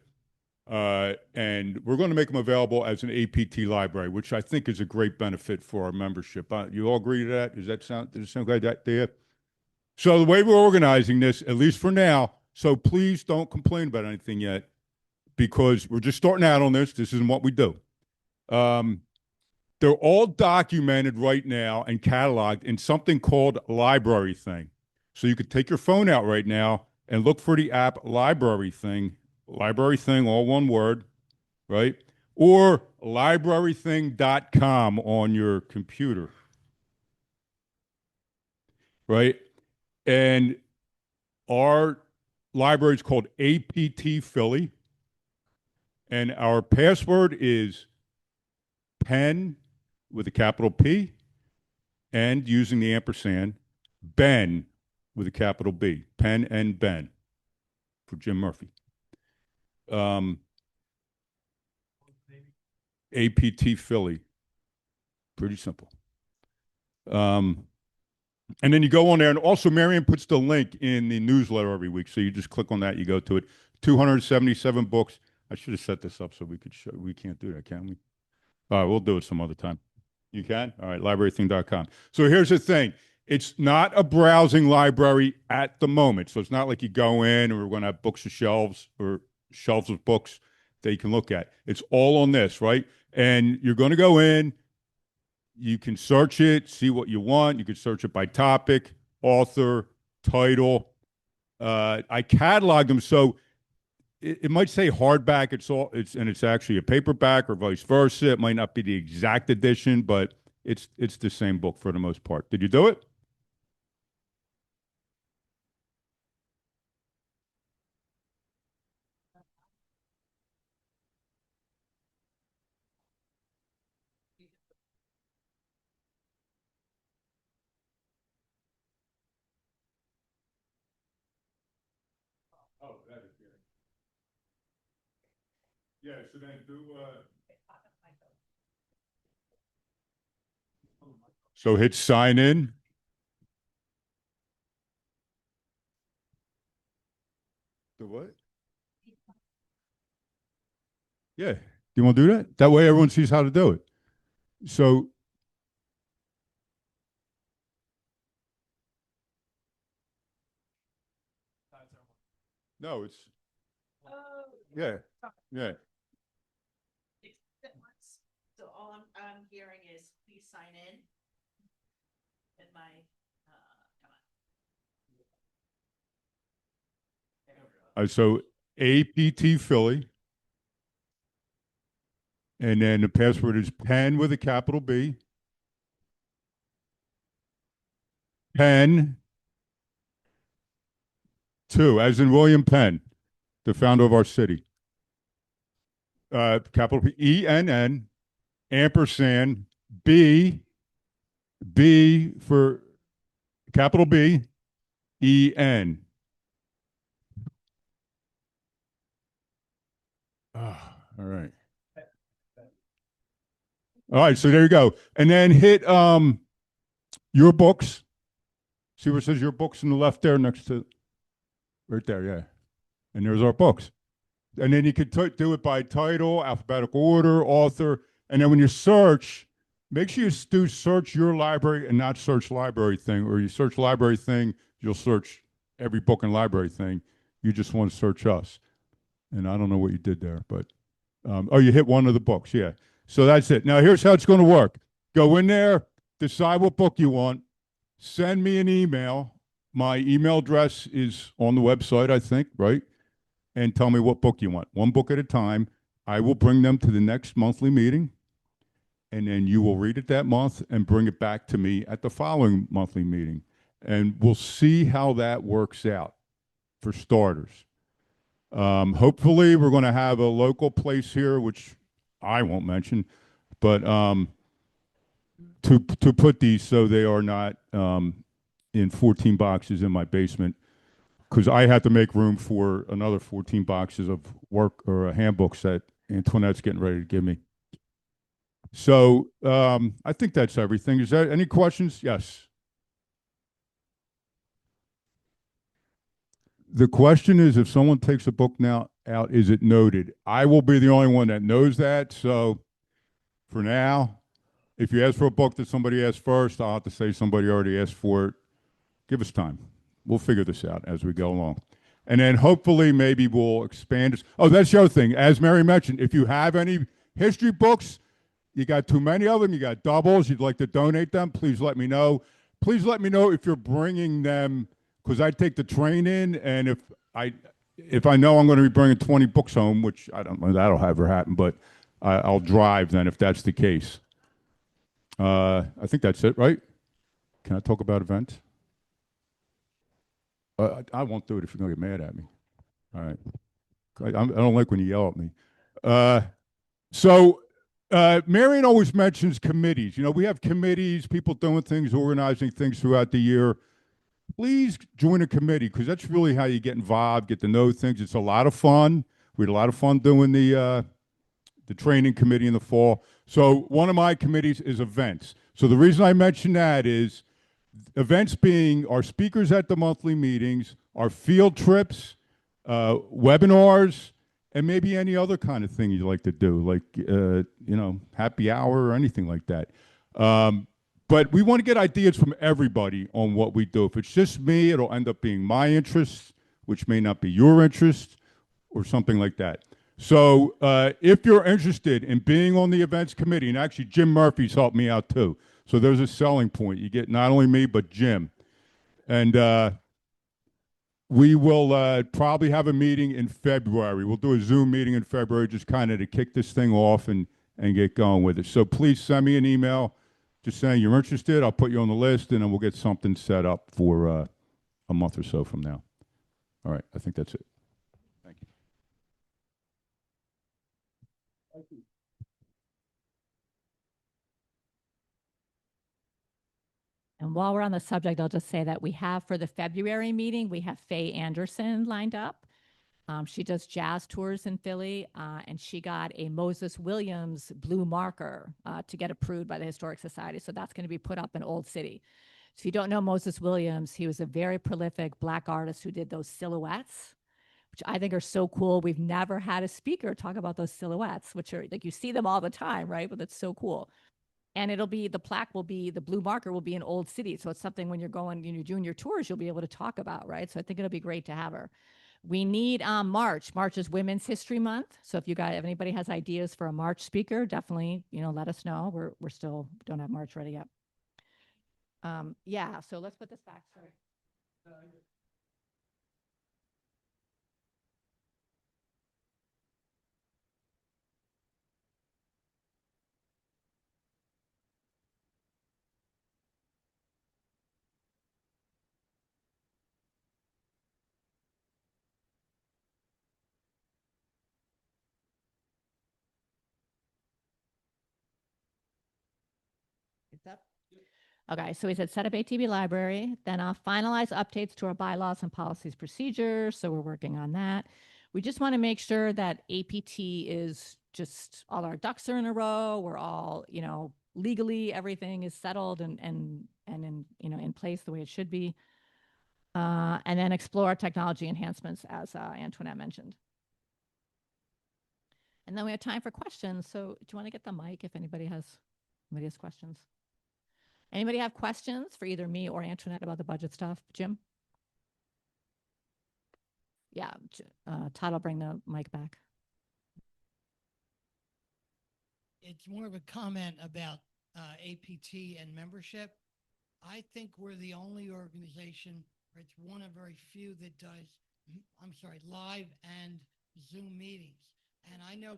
and we're going to make them available as an APT library, which I think is a great benefit for our membership. You all agree to that? Does it sound like that idea? So the way we're organizing this, at least for now, so please don't complain about anything yet, because we're just starting out on this. This isn't what we do. They're all documented right now and cataloged in something called Library Thing. So you could take your phone out right now and look for the app Library Thing, all one word, right? or librarything.com on your computer, right? And our library is called APT Philly, and our password is pen with a capital P and using the ampersand, Ben with a capital B, Pen and Ben for Jim Murphy. APT Philly, pretty simple. And then you go on there, and also Marion puts the link in the newsletter every week. So you just click on that, you go to it. 277 books. I should have set this up so we could show. We can't do that, can we? All right, we'll do it some other time. You can? All right, librarything.com. So here's the thing. It's not a browsing library at the moment. So it's not like you go in and we're going to have books of shelves or shelves of books that you can look at. It's all on this, right? And you're going to go in, you can search it, see what you want. You can search it by topic, author, title. I catalog them so it might say hardback. It's actually a paperback or vice versa. It might not be the exact edition, but it's the same book for the most part. Did you do it? Oh, that is good. Yeah, so then do so hit sign in. The what? Yeah. Do you want to do that? That way everyone sees how to do it. So no, it's yeah. Yeah. So all I'm hearing is please sign in. And my, So APT Philly, and then the password is pen with a capital B. Penn 2, as in William Penn, the founder of our city. Capital P, ENN, ampersand, B for capital B, EN. Oh, all right. All right, so there you go. And then hit your books. See where it says your books in the left there next to right there, yeah. And there's our books. And then you could do it by title, alphabetical order, author. And then when you search, make sure you do search your library and not search library thing. Or you search library thing, you'll search every book in library thing. You just want to search us. And I don't know what you did there, but oh, you hit one of the books, yeah. So that's it. Now here's how it's going to work. Go in there, decide what book you want, send me an email. My email address is on the website, I think, right? And tell me what book you want. One book at a time. I will bring them to the next monthly meeting, and then you will read it that month and bring it back to me at the following monthly meeting. And we'll see how that works out for starters. Hopefully, we're going to have a local place here, which I won't mention, but to put these so they are not in 14 boxes in my basement, because I had to make room for another 14 boxes of work or handbooks that Antoinette's getting ready to give me. So I think that's everything. Is there any questions? Yes. The question is, if someone takes a book now out, is it noted? I will be the only one that knows that. So for now, if you ask for a book that somebody asked first, I'll have to say somebody already asked for it. Give us time. We'll figure this out as we go along. And then hopefully maybe we'll expand it. Oh, that's the other thing. As Mary mentioned, if you have any history books, you got too many of them, you got doubles, you'd like to donate them, please let me know. Please let me know if you're bringing them, because I take the train in, and if I know I'm going to be bringing 20 books home, which I don't know that'll ever happen, but I'll drive then if that's the case. I think that's it, right? Can I talk about events? I won't do it if you're going to get mad at me. All right. I don't like when you yell at me. Uh, so, Marion always mentions committees. You know, we have committees, people doing things, organizing things throughout the year. Please join a committee because that's really how you get involved, get to know things. It's a lot of fun. We had a lot of fun doing the training committee in the fall. So one of my committees is events. So the reason I mention that is events being our speakers at the monthly meetings, our field trips, webinars, and maybe any other kind of thing you'd like to do, like happy hour or anything like that. But we want to get ideas from everybody on what we do. If it's just me, it'll end up being my interest, which may not be your interest, or something like that. So if you're interested in being on the events committee, and actually Jim Murphy's helped me out too. So there's a selling point. You get not only me, but Jim. And we will probably have a meeting in February. We'll do a Zoom meeting in February, just kind of to kick this thing off and get going with it. So please send me an email just saying you're interested. I'll put you on the list, and then we'll get something set up for a month or so from now. All right, I think that's it. Thank you. Thank you. And while we're on the subject, I'll just say that we have for the February meeting, we have Faye Anderson lined up. She does jazz tours in Philly, and she got a Moses Williams blue marker to get approved by the Historic Society. So that's going to be put up in Old City. So if you don't know Moses Williams, he was a very prolific Black artist who did those silhouettes, which I think are so cool. We've never had a speaker talk about those silhouettes, which are like you see them all the time, right? But it's so cool. And it'll be the plaque will be the blue marker will be in Old City. So it's something when you're going, you're doing your tours, you'll be able to talk about, right? So I think it'll be great to have her. We need March. March is Women's History Month. So if anybody has ideas for a March speaker, definitely, let us know. We're still don't have March ready yet. Yeah, so let's put this back. Sorry. It's up. Okay, so we said set up ATB library, then I'll finalize updates to our bylaws and policies procedures. So we're working on that. We just want to make sure that APT is just all our ducks are in a row. We're all, legally everything is settled and in place the way it should be. And then explore technology enhancements as Antoinette mentioned. And then we have time for questions. So do you want to get the mic if anybody has questions? Anybody have questions for either me or Antoinette about the budget stuff? Jim? Yeah, Todd will bring the mic back. It's more of a comment about APT and membership. I think we're the only organization, or it's one of very few that does, live and Zoom meetings. And I know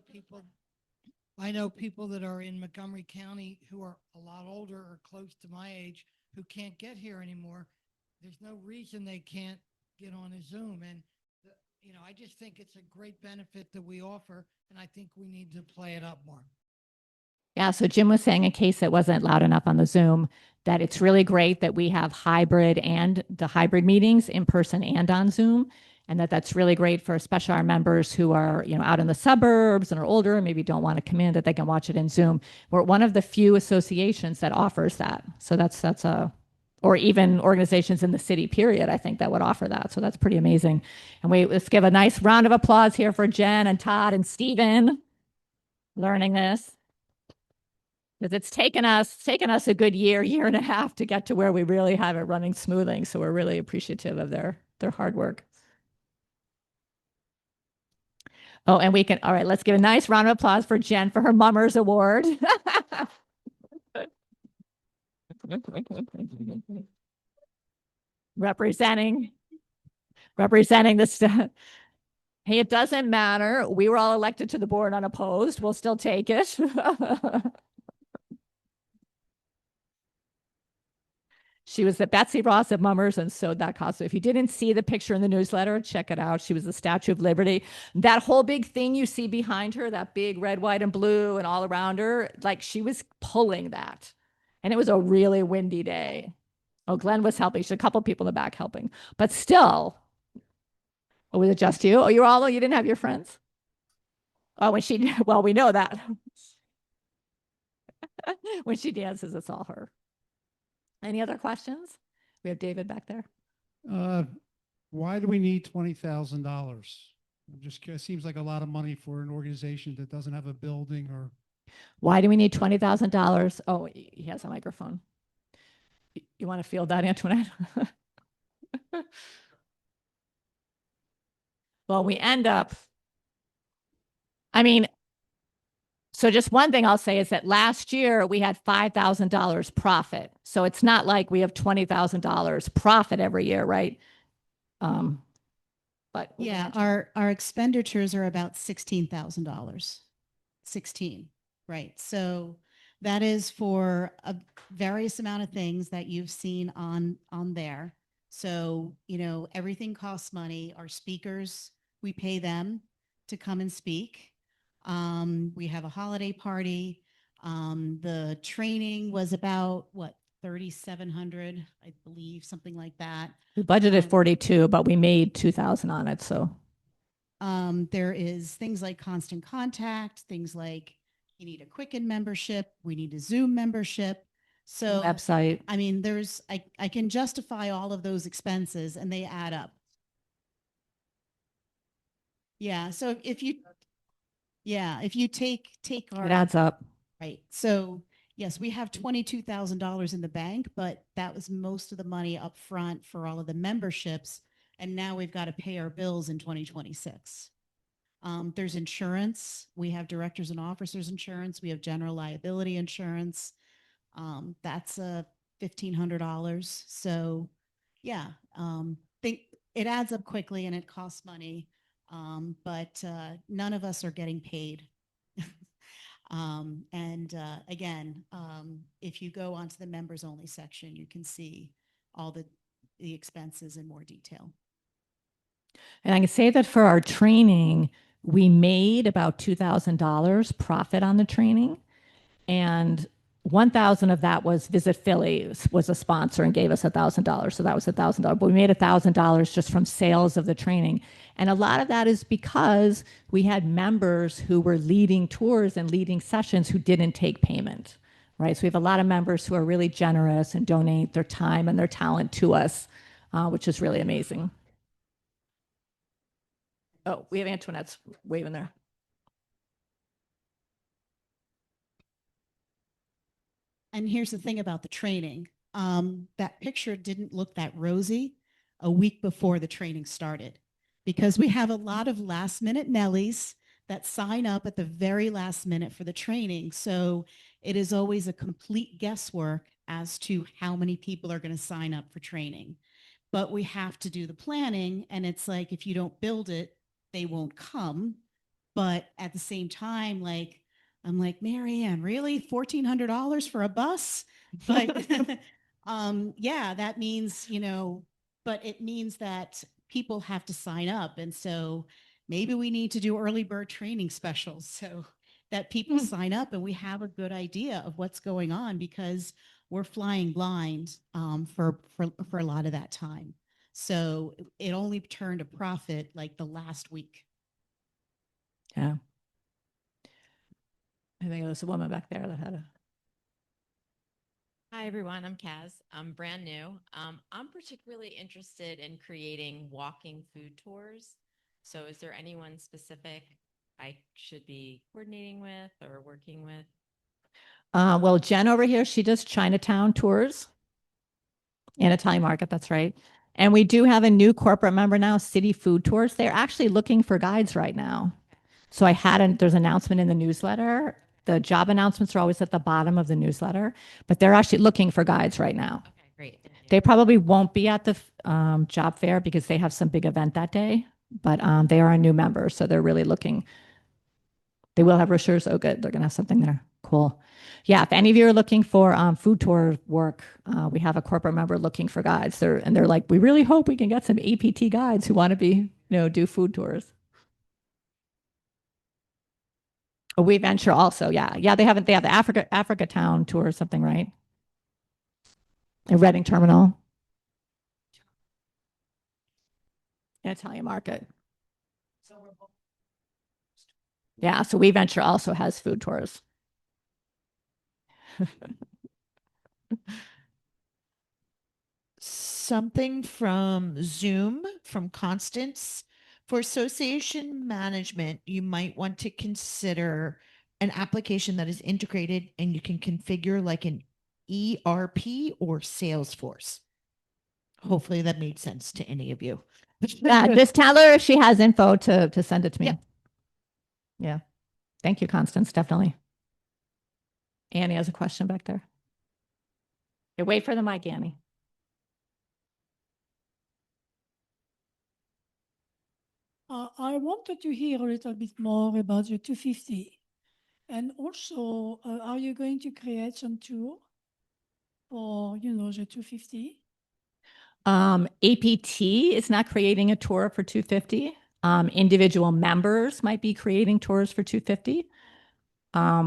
people that are in Montgomery County who are a lot older or close to my age who can't get here anymore. There's no reason they can't get on a Zoom. And, I just think it's a great benefit that we offer, and I think we need to play it up more. Yeah, so Jim was saying in case it wasn't loud enough on the Zoom, that it's really great that we have hybrid meetings in person and on Zoom. And that's really great for especially our members who are, out in the suburbs and are older and maybe don't want to come in, that they can watch it in Zoom. We're one of the few associations that offers that. So that's or even organizations in the city, period, I think that would offer that. So that's pretty amazing. And let's give a nice round of applause here for Jen and Todd and Stephen learning this. Because it's taken us a good year and a half to get to where we really have it running smoothly. So we're really appreciative of their hard work. Oh, and all right, let's give a nice round of applause for Jen for her Mummers Award. representing the Hey, it doesn't matter. We were all elected to the board unopposed. We'll still take it. She was the Betsy Ross of Mummers and sewed that costume. If you didn't see the picture in the newsletter, check it out. She was the Statue of Liberty. That whole big thing you see behind her, that big red, white, and blue, and all around her, like she was pulling that. And it was a really windy day. Oh, Glenn was helping. She had a couple people in the back helping. But still, or was it just you? Oh, you didn't have your friends? Oh, well, we know that. When she dances, it's all her. Any other questions? We have David back there. Why do we need $20,000? It seems like a lot of money for an organization that doesn't have a building or. Why do we need $20,000? Oh, he has a microphone. You want to field that, Antoinette? Well, we end up, I mean, so just one thing I'll say is that last year we had $5,000 profit. So it's not like we have $20,000 profit every year, right? But Yeah, our expenditures are about $16,000. 16, right? So that is for a various amount of things that you've seen on there. So, everything costs money. Our speakers, we pay them to come and speak. We have a holiday party. The training was about what, 3,700, I believe, something like that. we budgeted 42, but we made 2,000 on it. So there is things like constant contact, things like you need a Quicken membership, we need a Zoom membership. So website. I mean, I can justify all of those expenses and they add up. Yeah. So if you take our, It adds up. right. So yes, we have $22,000 in the bank, but that was most of the money up front for all of the memberships. And now we've got to pay our bills in 2026. There's insurance. We have directors and officers insurance. We have general liability insurance. That's $1,500. So yeah, think it adds up quickly and it costs money. But none of us are getting paid. Again, if you go onto the members only section, you can see all the expenses in more detail. And I can say that for our training, we made about $2,000 profit on the training. And 1,000 of that was Visit Philly was a sponsor and gave us $1,000. So that was $1,000. But we made $1,000 just from sales of the training. And a lot of that is because we had members who were leading tours and leading sessions who didn't take payment, right? So we have a lot of members who are really generous and donate their time and their talent to us, which is really amazing. Oh, we have Antoinette's waving there. And here's the thing about the training. That picture didn't look that rosy a week before the training started because we have a lot of last minute Nellies that sign up at the very last minute for the training. So it is always a complete guesswork as to how many people are going to sign up for training. But we have to do the planning. And it's like, if you don't build it, they won't come. But at the same time, like, I'm like, Marianne, really? $1,400 for a bus? But yeah, that means, but it means that people have to sign up. And so maybe we need to do early bird training specials so that people sign up and we have a good idea of what's going on because we're flying blind for a lot of that time. So it only turned a profit like the last week. Yeah. I think it was a woman back there that had a. Hi, everyone. I'm Kaz. I'm brand new. I'm particularly interested in creating walking food tours. So is there anyone specific I should be coordinating with or working with? Well, Jen over here, she does Chinatown tours and Italian market. That's right. And we do have a new corporate member now, City Food Tours. They're actually looking for guides right now. So there's an announcement in the newsletter. The job announcements are always at the bottom of the newsletter, but they're actually looking for guides right now. Okay, great. Thank you. They probably won't be at the job fair because they have some big event that day, but they are a new member, so they're really looking. They will have brochures. Oh, good. They're going to have something there. Cool. Yeah. If any of you are looking for food tour work, we have a corporate member looking for guides. They're like, we really hope we can get some APT guides who want to do food tours. Oh, we venture also. Yeah. Yeah. They have the Africa Town tour or something, right? A Reading Terminal. An Italian Market. Yeah. So we venture also has food tours. Something from Zoom from Constance. For association management, you might want to consider an application that is integrated and you can configure like an ERP or Salesforce. Hopefully that made sense to any of you. Yeah. Just tell her if she has info to send it to me. Yeah. Yeah. Thank you, Constance. Definitely. Annie has a question back there. Yeah, wait for the mic, Annie. I wanted to hear a little bit more about the 250. And also, are you going to create some tour for, the 250? APT is not creating a tour for 250. Individual members might be creating tours for 250. I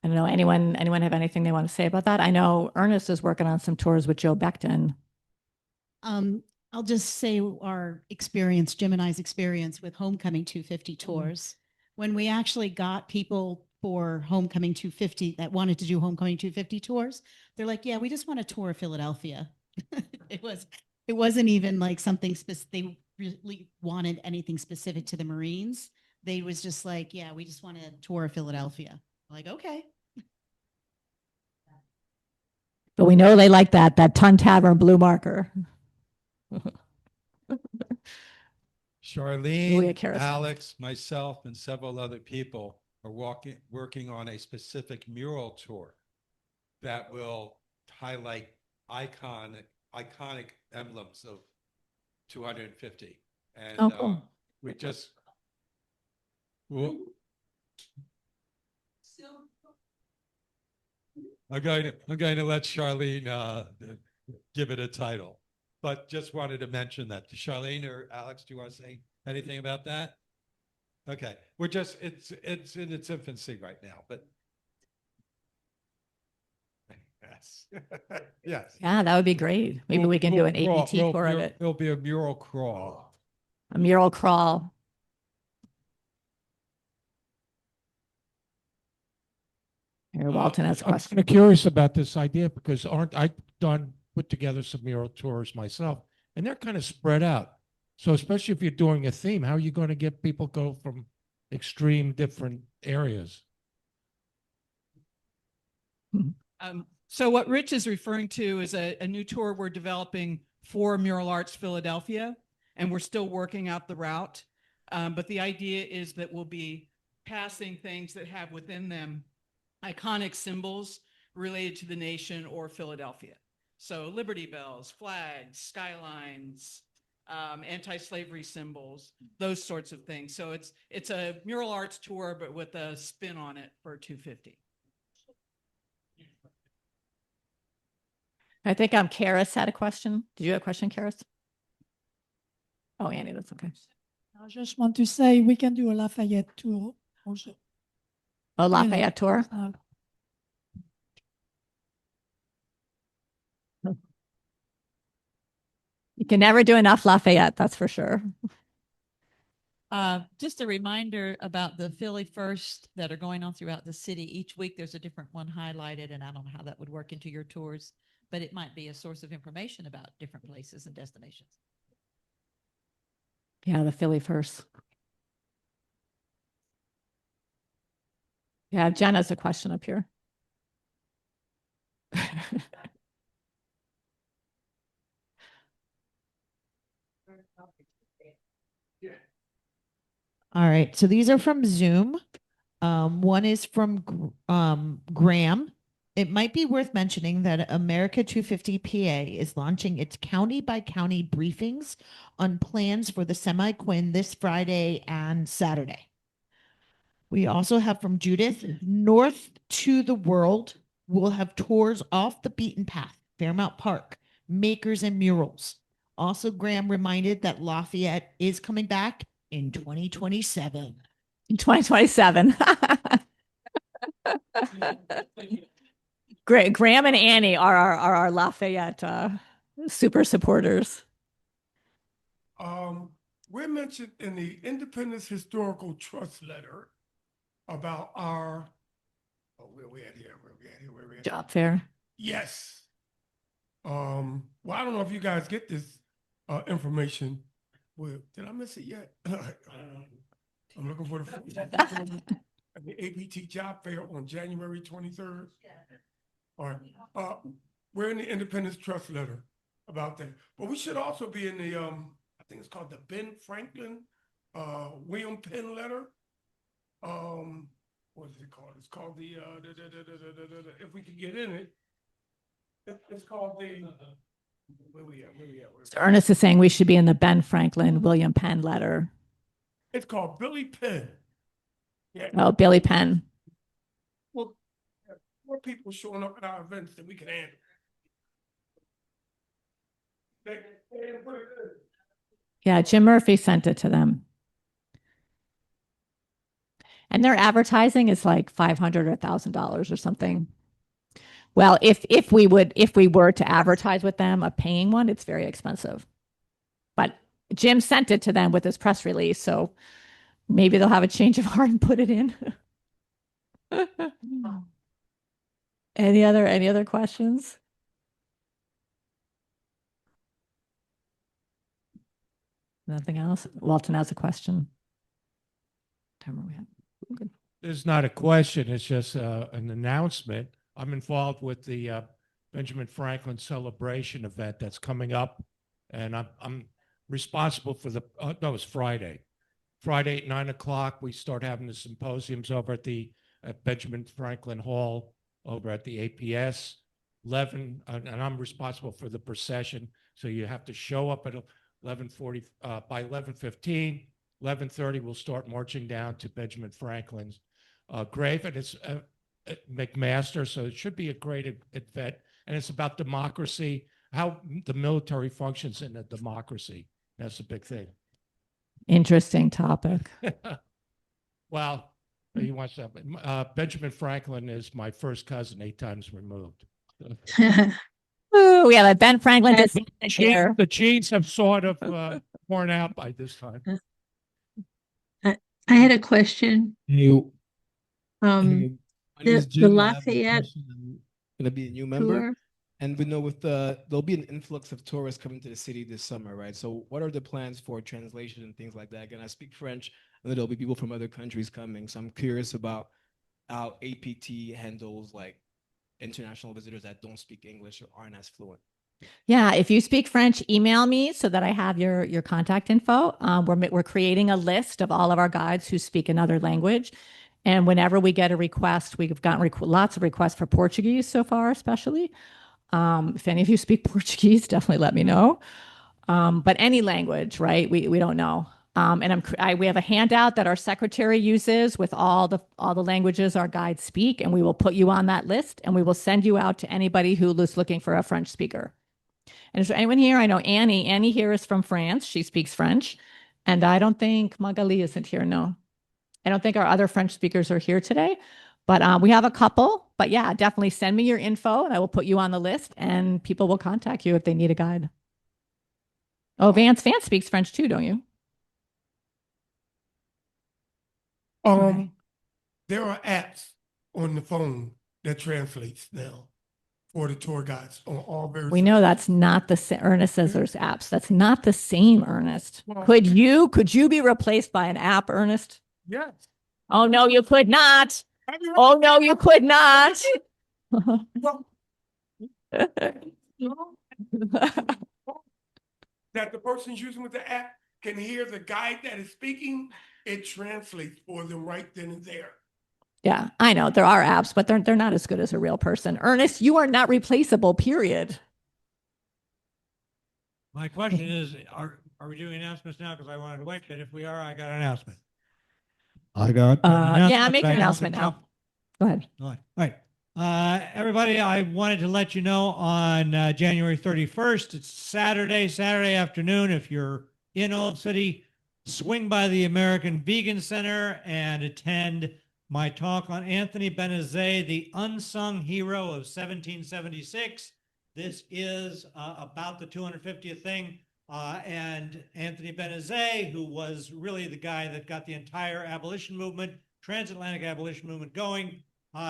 don't know. Anyone have anything they want to say about that? I know Ernest is working on some tours with Joe Beckton. I'll just say our experience, Jim and I's experience with Homecoming 250 tours. When we actually got people for Homecoming 250 that wanted to do Homecoming 250 tours, they're like, yeah, we just want a tour of Philadelphia. It wasn't even like something specific. They really wanted anything specific to the Marines. They was just like, yeah, we just want a tour of Philadelphia. Like, okay. But we know they like that Ton Tavern blue marker. Julia Charlene, Karras. Alex, myself, and several other people are working on a specific mural tour that will highlight iconic emblems of 250. And Oh, cool. we just well, I'm going to let Charlene give it a title, but just wanted to mention that. Charlene or Alex, do you want to say anything about that? Okay, it's in its infancy right now, but yes, yes. Yeah, that would be great. Maybe we can do an APT tour of it. It'll be a mural crawl. A mural crawl. Here, Walton has a I'm question. kind of curious about this idea because I've put together some mural tours myself, and they're kind of spread out. So especially if you're doing a theme, how are you going to get people go from extreme different areas? So what Rich is referring to is a new tour we're developing for Mural Arts Philadelphia, and we're still working out the route. But the idea is that we'll be passing things that have within them iconic symbols related to the nation or Philadelphia. So Liberty Bells, flags, skylines, anti-slavery symbols, those sorts of things. So it's a mural arts tour, but with a spin on it for 250. I think Karis had a question. Did you have a question, Karis? Oh, Annie, that's okay. I just want to say we can do a Lafayette tour also. Oh, Lafayette tour? You can never do enough Lafayette, that's for sure. Just a reminder about the Philly First that are going on throughout the city. Each week there's a different one highlighted, and I don't know how that would work into your tours, but it might be a source of information about different places and destinations. Yeah, the Philly First. Yeah, Jen has a question up here. All right. So these are from Zoom. One is from Graham. It might be worth mentioning that America 250 PA is launching its county by county briefings on plans for the semi-quin this Friday and Saturday. We also have from Judith, North to the World. We'll have tours off the beaten path, Fairmount Park, makers and murals. Also, Graham reminded that Lafayette is coming back in 2027. In 2027. Great. Graham and Annie are our Lafayette super supporters. We're mentioned in the Independence Historical Trust letter about our, where we at here? Job fair. Yes. Well, I don't know if you guys get this information. Well, did I miss it yet? I'm looking for the APT job fair on January 23rd. All right. We're in the Independence Trust letter about that. But we should also be in the I think it's called the Ben Franklin William Penn letter. What is it called? It's called the if we could get in it, it's called the where we at? So Ernest is saying we should be in the Ben Franklin William Penn letter. It's called Billy Penn. Yeah. Oh, Billy Penn. Well, more people showing up at our events than we can handle. Yeah, Jim Murphy sent it to them. And their advertising is like $500 or $1,000 or something. Well, if we were to advertise with them, a paying one, it's very expensive. But Jim sent it to them with his press release, so maybe they'll have a change of heart and put it in. Any other questions? Nothing else? Walton has a question. Timer we have. Good. There's not a question. It's just an announcement. I'm involved with the Benjamin Franklin celebration event that's coming up, and I'm responsible for the. No, it's Friday. Friday at 9 o'clock, we start having the symposiums over at Benjamin Franklin Hall over at the APS. 11, and I'm responsible for the procession. So you have to show up at 11:40 by 11:15. 11:30, we'll start marching down to Benjamin Franklin's grave, and it's McMaster, so it should be a great event. And it's about democracy, how the military functions in a democracy. That's a big thing. Interesting topic. Well, he wants to. Benjamin Franklin is my first cousin, 8 times removed. Ooh, we have a Ben Franklin here. The genes have sort of worn out by this time. I had a question. You, The Lafayette going to be a new member, tour. and we know there'll be an influx of tourists coming to the city this summer, right? So what are the plans for translation and things like that? Again, I speak French, and there'll be people from other countries coming. So I'm curious about how APT handles like international visitors that don't speak English or aren't as fluent. Yeah, if you speak French, email me so that I have your contact info. We're creating a list of all of our guides who speak another language. And whenever we get a request, we've gotten lots of requests for Portuguese so far, especially. If any of you speak Portuguese, definitely let me know. But any language, right? We don't know. And we have a handout that our secretary uses with all the languages our guides speak, and we will put you on that list, and we will send you out to anybody who is looking for a French speaker. And is there anyone here? I know Annie. Annie here is from France. She speaks French. And I don't think Magali isn't here. No. I don't think our other French speakers are here today. But we have a couple. But yeah, definitely send me your info and I will put you on the list and people will contact you if they need a guide. Oh, Vance speaks French too, don't you? There are apps on the phone that translates now for the tour guides on all various. We know that's not the same. Ernest says there's apps. That's not the same, Ernest. Well, could you be replaced by an app, Ernest? Yes. Oh no, you could not. Oh no, you could not. That the person's using with the app can hear the guide that is speaking, it translates for them right then and there. Yeah, I know there are apps, but they're not as good as a real person. Ernest, you are not replaceable, period. My question is, are we doing announcements now? Because I wanted to wait, but if we are, I got an announcement. I got Yeah, make your announcement now. Go ahead. All right. Everybody, I wanted to let you know on January 31st, it's Saturday afternoon. If you're in Old City, swing by the American Vegan Center and attend my talk on Anthony Benezet, the unsung hero of 1776. This is about the 250th thing. And Anthony Benezet, who was really the guy that got the entire abolition movement, transatlantic abolition movement going,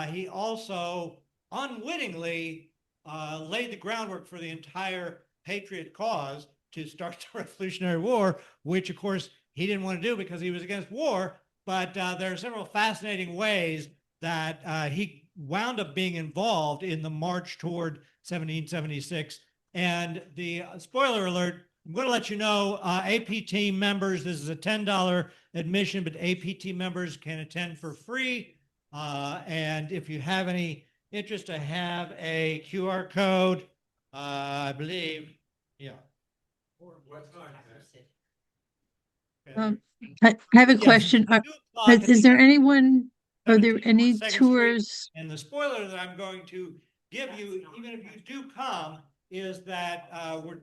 he also unwittingly laid the groundwork for the entire patriot cause to start the Revolutionary War, which of course he didn't want to do because he was against war. But there are several fascinating ways that he wound up being involved in the march toward 1776. And the spoiler alert, I'm going to let you know, APT members, this is a $10 admission, but APT members can attend for free. And if you have any interest, I have a QR code, I believe. Yeah. I have a question. Is there anyone, are there any tours? And the spoiler that I'm going to give you, even if you do come, is that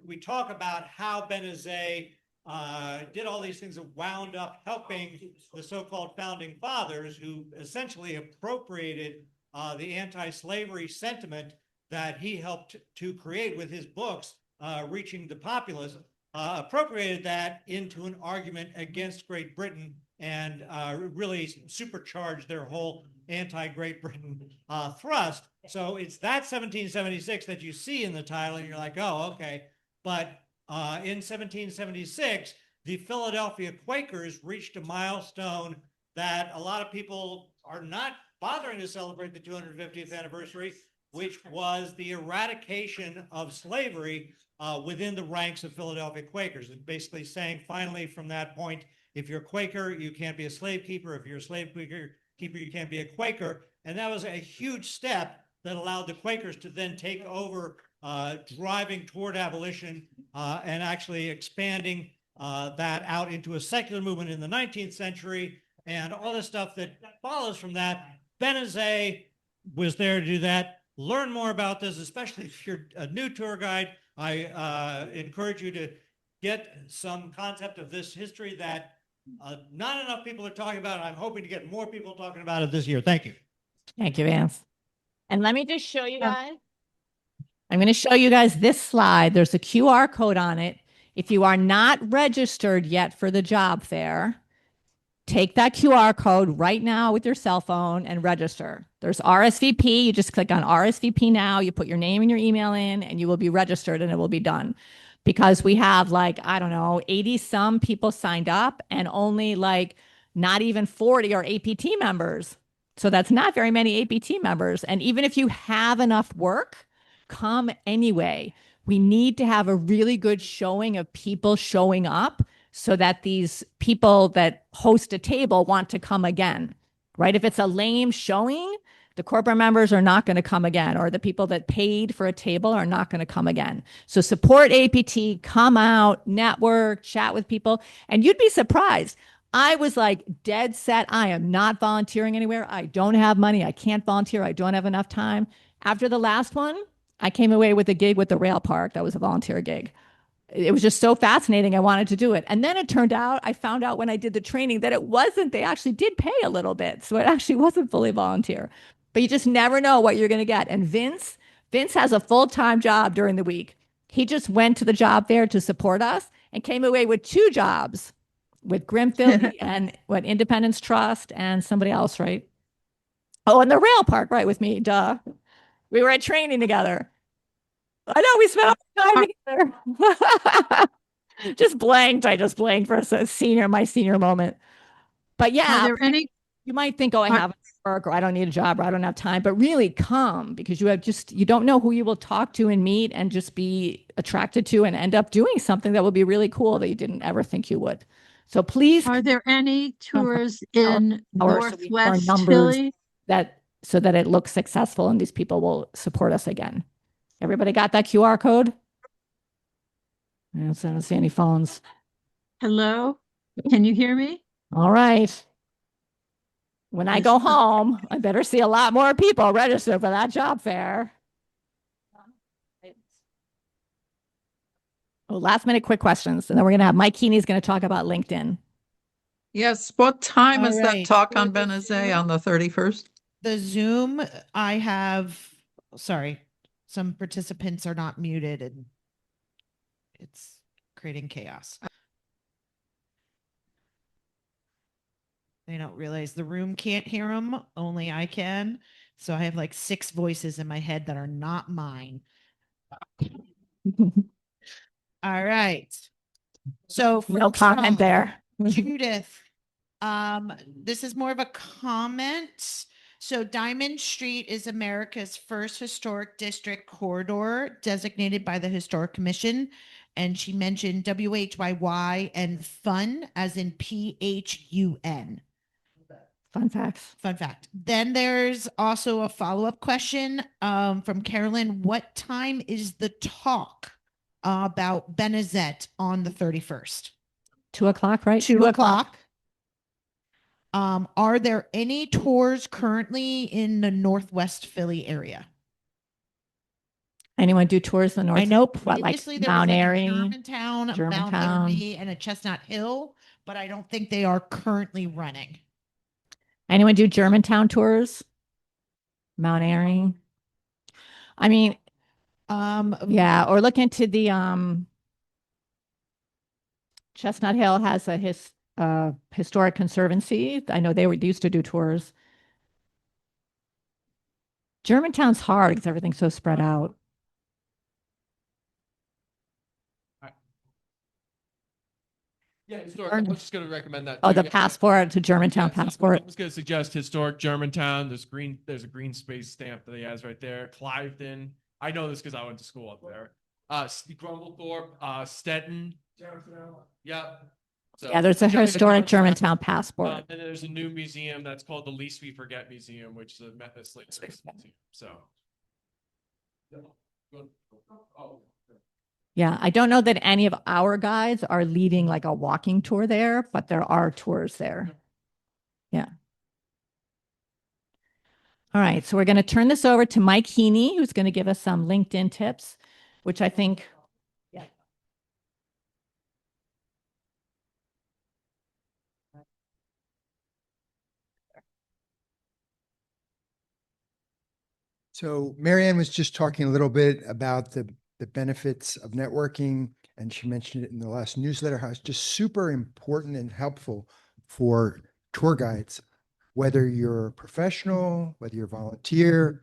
we talk about how Benezet did all these things that wound up helping the so-called founding fathers, who essentially appropriated the anti-slavery sentiment that he helped to create with his books, reaching the populace, appropriated that into an argument against Great Britain and really supercharged their whole anti-Great Britain thrust. So it's that 1776 that you see in the title, and you're like, oh, okay. But in 1776, the Philadelphia Quakers reached a milestone that a lot of people are not bothering to celebrate the 250th anniversary, which was the eradication of slavery within the ranks of Philadelphia Quakers. And basically saying, finally, from that point, if you're a Quaker, you can't be a slave keeper. If you're a slave keeper, you can't be a Quaker. And that was a huge step that allowed the Quakers to then take over driving toward abolition and actually expanding that out into a secular movement in the 19th century and all the stuff that follows from that. Benezet was there to do that. Learn more about this, especially if you're a new tour guide. I encourage you to get some concept of this history that not enough people are talking about. I'm hoping to get more people talking about it this year. Thank you. Thank you, Vance. And let me just show you guys. I'm going to show you guys this slide. There's a QR code on it. If you are not registered yet for the job fair, take that QR code right now with your cell phone and register. There's RSVP. You just click on RSVP now. You put your name and your email in, and you will be registered, and it will be done. Because we have like, I don't know, 80 some people signed up, and only like not even 40 are APT members. So that's not very many APT members. And even if you have enough work, come anyway. We need to have a really good showing of people showing up so that these people that host a table want to come again, right? If it's a lame showing, the corporate members are not going to come again, or the people that paid for a table are not going to come again. So support APT, come out, network, chat with people, and you'd be surprised. I was like dead set. I am not volunteering anywhere. I don't have money. I can't volunteer. I don't have enough time. After the last one, I came away with a gig with the rail park. That was a volunteer gig. It was just so fascinating. I wanted to do it. And then it turned out, I found out when I did the training that it wasn't, they actually did pay a little bit. So it actually wasn't fully volunteer, but you just never know what you're going to get. And Vince has a full-time job during the week. He just went to the job fair to support us and came away with 2 jobs with Grim Philly and what Independence Trust and somebody else, right? Oh, and the rail park, right, with me, duh. We were at training together. I know we spent all the time together. Just blanked. I just blanked for my senior moment. But yeah, Are there any? You might think, oh, I have work, or I don't need a job, or I don't have time. But really, come, because you don't know who you will talk to and meet and just be attracted to and end up doing something that will be really cool that you didn't ever think you would. So please. Are there any tours in Northwest Philly? that so that it looks successful and these people will support us again. Everybody got that QR code? I don't see any phones. Hello? Can you hear me? All right. When I go home, I better see a lot more people register for that job fair. Oh, last minute quick questions. And then we're going to have Mike Keeney is going to talk about LinkedIn. Yes, what time All is that right, talk for on the Benazet Zoom- on the 31st? The Zoom, I have, sorry, some participants are not muted and it's creating chaos. They don't realize the room can't hear them, only I can. So I have like 6 voices in my head that are not mine. All right. So No first comment off, there. Judith, this is more of a comment. So Diamond Street is America's first historic district corridor designated by the Historic Commission. And she mentioned WHYY and fun as in PHUN. Fun facts. Fun fact. Then there's also a follow-up question from Carolyn. What time is the talk about Benazet on the 31st? 2:00, right? 2:00. Are there any tours currently in the Northwest Philly area? Anyone do tours in the north? I know What, like previously there was Mount like a Airy, Germantown, Mount Germantown? Airy, and a Chestnut Hill, but I don't think they are currently running. Anyone do Germantown tours? Mount Airy? I mean, yeah, or look into the Chestnut Hill has a historic conservancy. I know they used to do tours. Germantown's hard because everything's so spread out. Yeah, historic. I was just going to recommend that. Oh, too. the passport to Germantown Yeah, so passport. I was going to suggest historic Germantown. There's a green space stamp that he has right there. Cliveden. I know this because I went to school up there. Grumblethorpe, Stetton. Yeah. So, Yeah, there's a historic Germantown passport. And there's a new museum that's called the Least We Forget Museum, which is a Methodist museum. So. Oh. Yeah, I don't know that any of our guides are leading like a walking tour there, but there are tours there. Yeah. All right, so we're going to turn this over to Mike Heaney, who's going to give us some LinkedIn tips, which I think. Yeah. So Marianne was just talking a little bit about the benefits of networking, and she mentioned it in the last newsletter, how it's just super important and helpful for tour guides, whether you're a professional, whether you're a volunteer,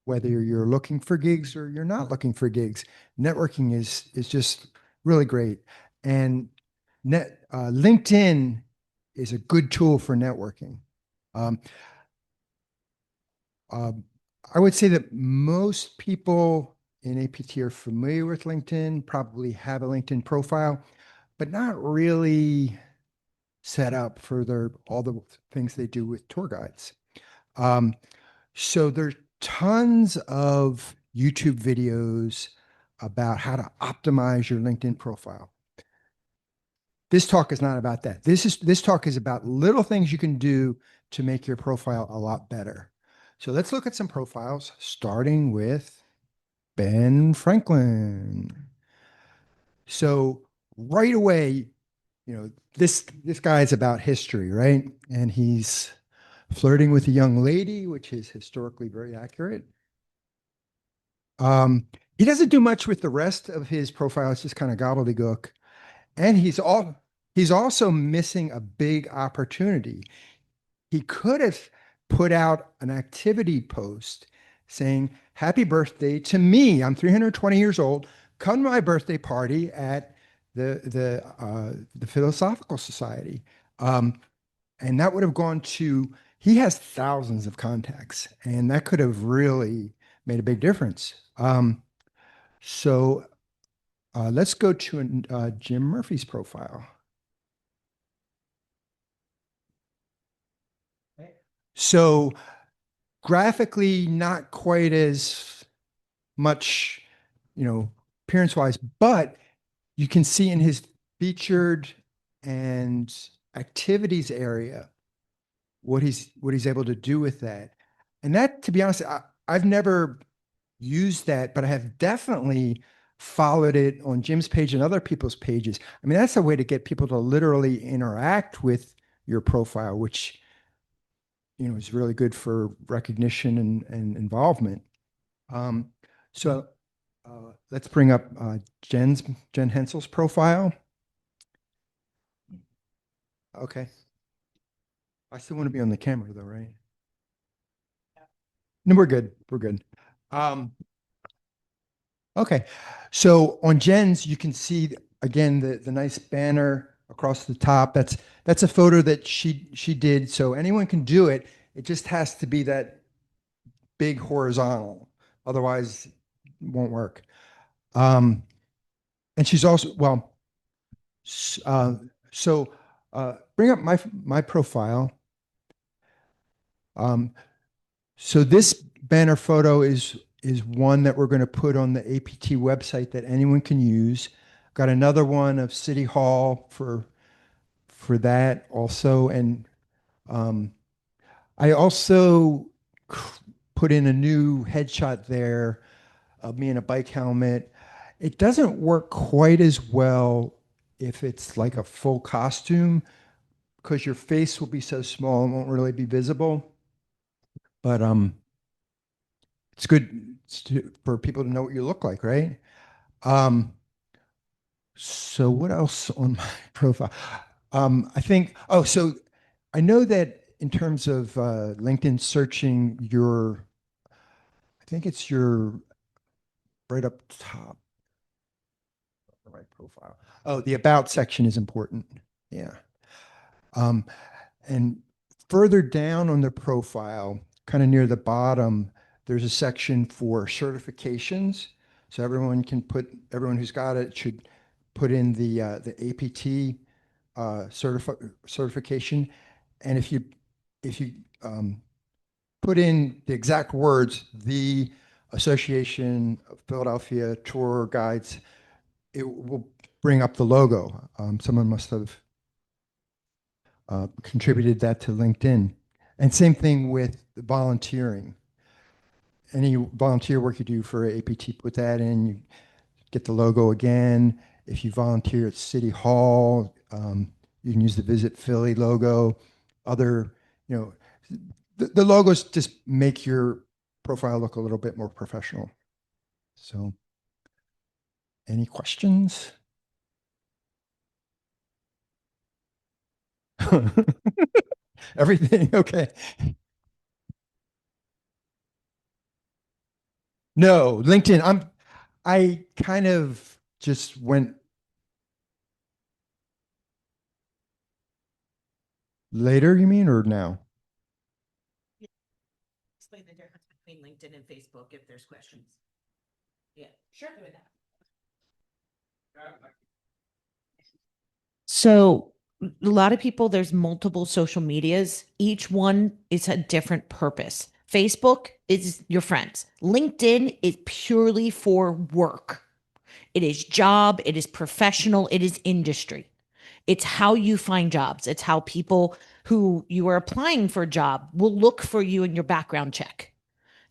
whether you're looking for gigs or you're not looking for gigs. Networking is just really great. And LinkedIn is a good tool for networking. I would say that most people in APT are familiar with LinkedIn, probably have a LinkedIn profile, but not really set up for all the things they do with tour guides. So there's tons of YouTube videos about how to optimize your LinkedIn profile. This talk is not about that. This talk is about little things you can do to make your profile a lot better. So let's look at some profiles, starting with Ben Franklin. So right away, this guy is about history, right? And he's flirting with a young lady, which is historically very accurate. He doesn't do much with the rest of his profile. It's just kind of gobbledygook. And he's also missing a big opportunity. He could have put out an activity post saying, "Happy birthday to me. I'm 320 years old. Come to my birthday party at the Philosophical Society." And that would have gone to, he has thousands of contacts, and that could have really made a big difference. So let's go to Jim Murphy's profile. So graphically, not quite as much, appearance wise, but you can see in his featured and activities area what he's able to do with that. And that, to be honest, I've never used that, but I have definitely followed it on Jim's page and other people's pages. I mean, that's a way to get people to literally interact with your profile, which is really good for recognition and involvement. Um, so let's bring up Jen Hensel's profile. Okay. I still want to be on the camera though, right? No, we're good. We're good. Okay. So on Jen's, you can see again the nice banner across the top. That's a photo that she did. So anyone can do it. It just has to be that big horizontal. Otherwise, it won't work. And she's also, well, so bring up my profile. So this banner photo is one that we're going to put on the APT website that anyone can use. Got another one of City Hall for that also, and I also put in a new headshot there of me in a bike helmet. It doesn't work quite as well if it's like a full costume because your face will be so small and won't really be visible. But it's good for people to know what you look like, right? So what else on my profile? I think, so I know that in terms of LinkedIn searching I think it's your right up top, right profile. Oh, the about section is important. Yeah. And further down on the profile, kind of near the bottom, there's a section for certifications. So everyone who's got it should put in the APT certification. And if you put in the exact words, the Association of Philadelphia Tour Guides, it will bring up the logo. Someone must have contributed that to LinkedIn. And same thing with volunteering. Any volunteer work you do for APT, put that in, you get the logo again. If you volunteer at City Hall, you can use the Visit Philly logo. Other, the logos just make your profile look a little bit more professional. So, any questions? Everything okay? No, LinkedIn. I kind of just went later, you mean, or now? Explain the difference between LinkedIn and Facebook if there's questions. Yeah, sure. So a lot of people, there's multiple social medias. Each one is a different purpose. Facebook is your friends. LinkedIn is purely for work. It is job, it is professional, it is industry. It's how you find jobs. It's how people who you are applying for a job will look for you in your background check.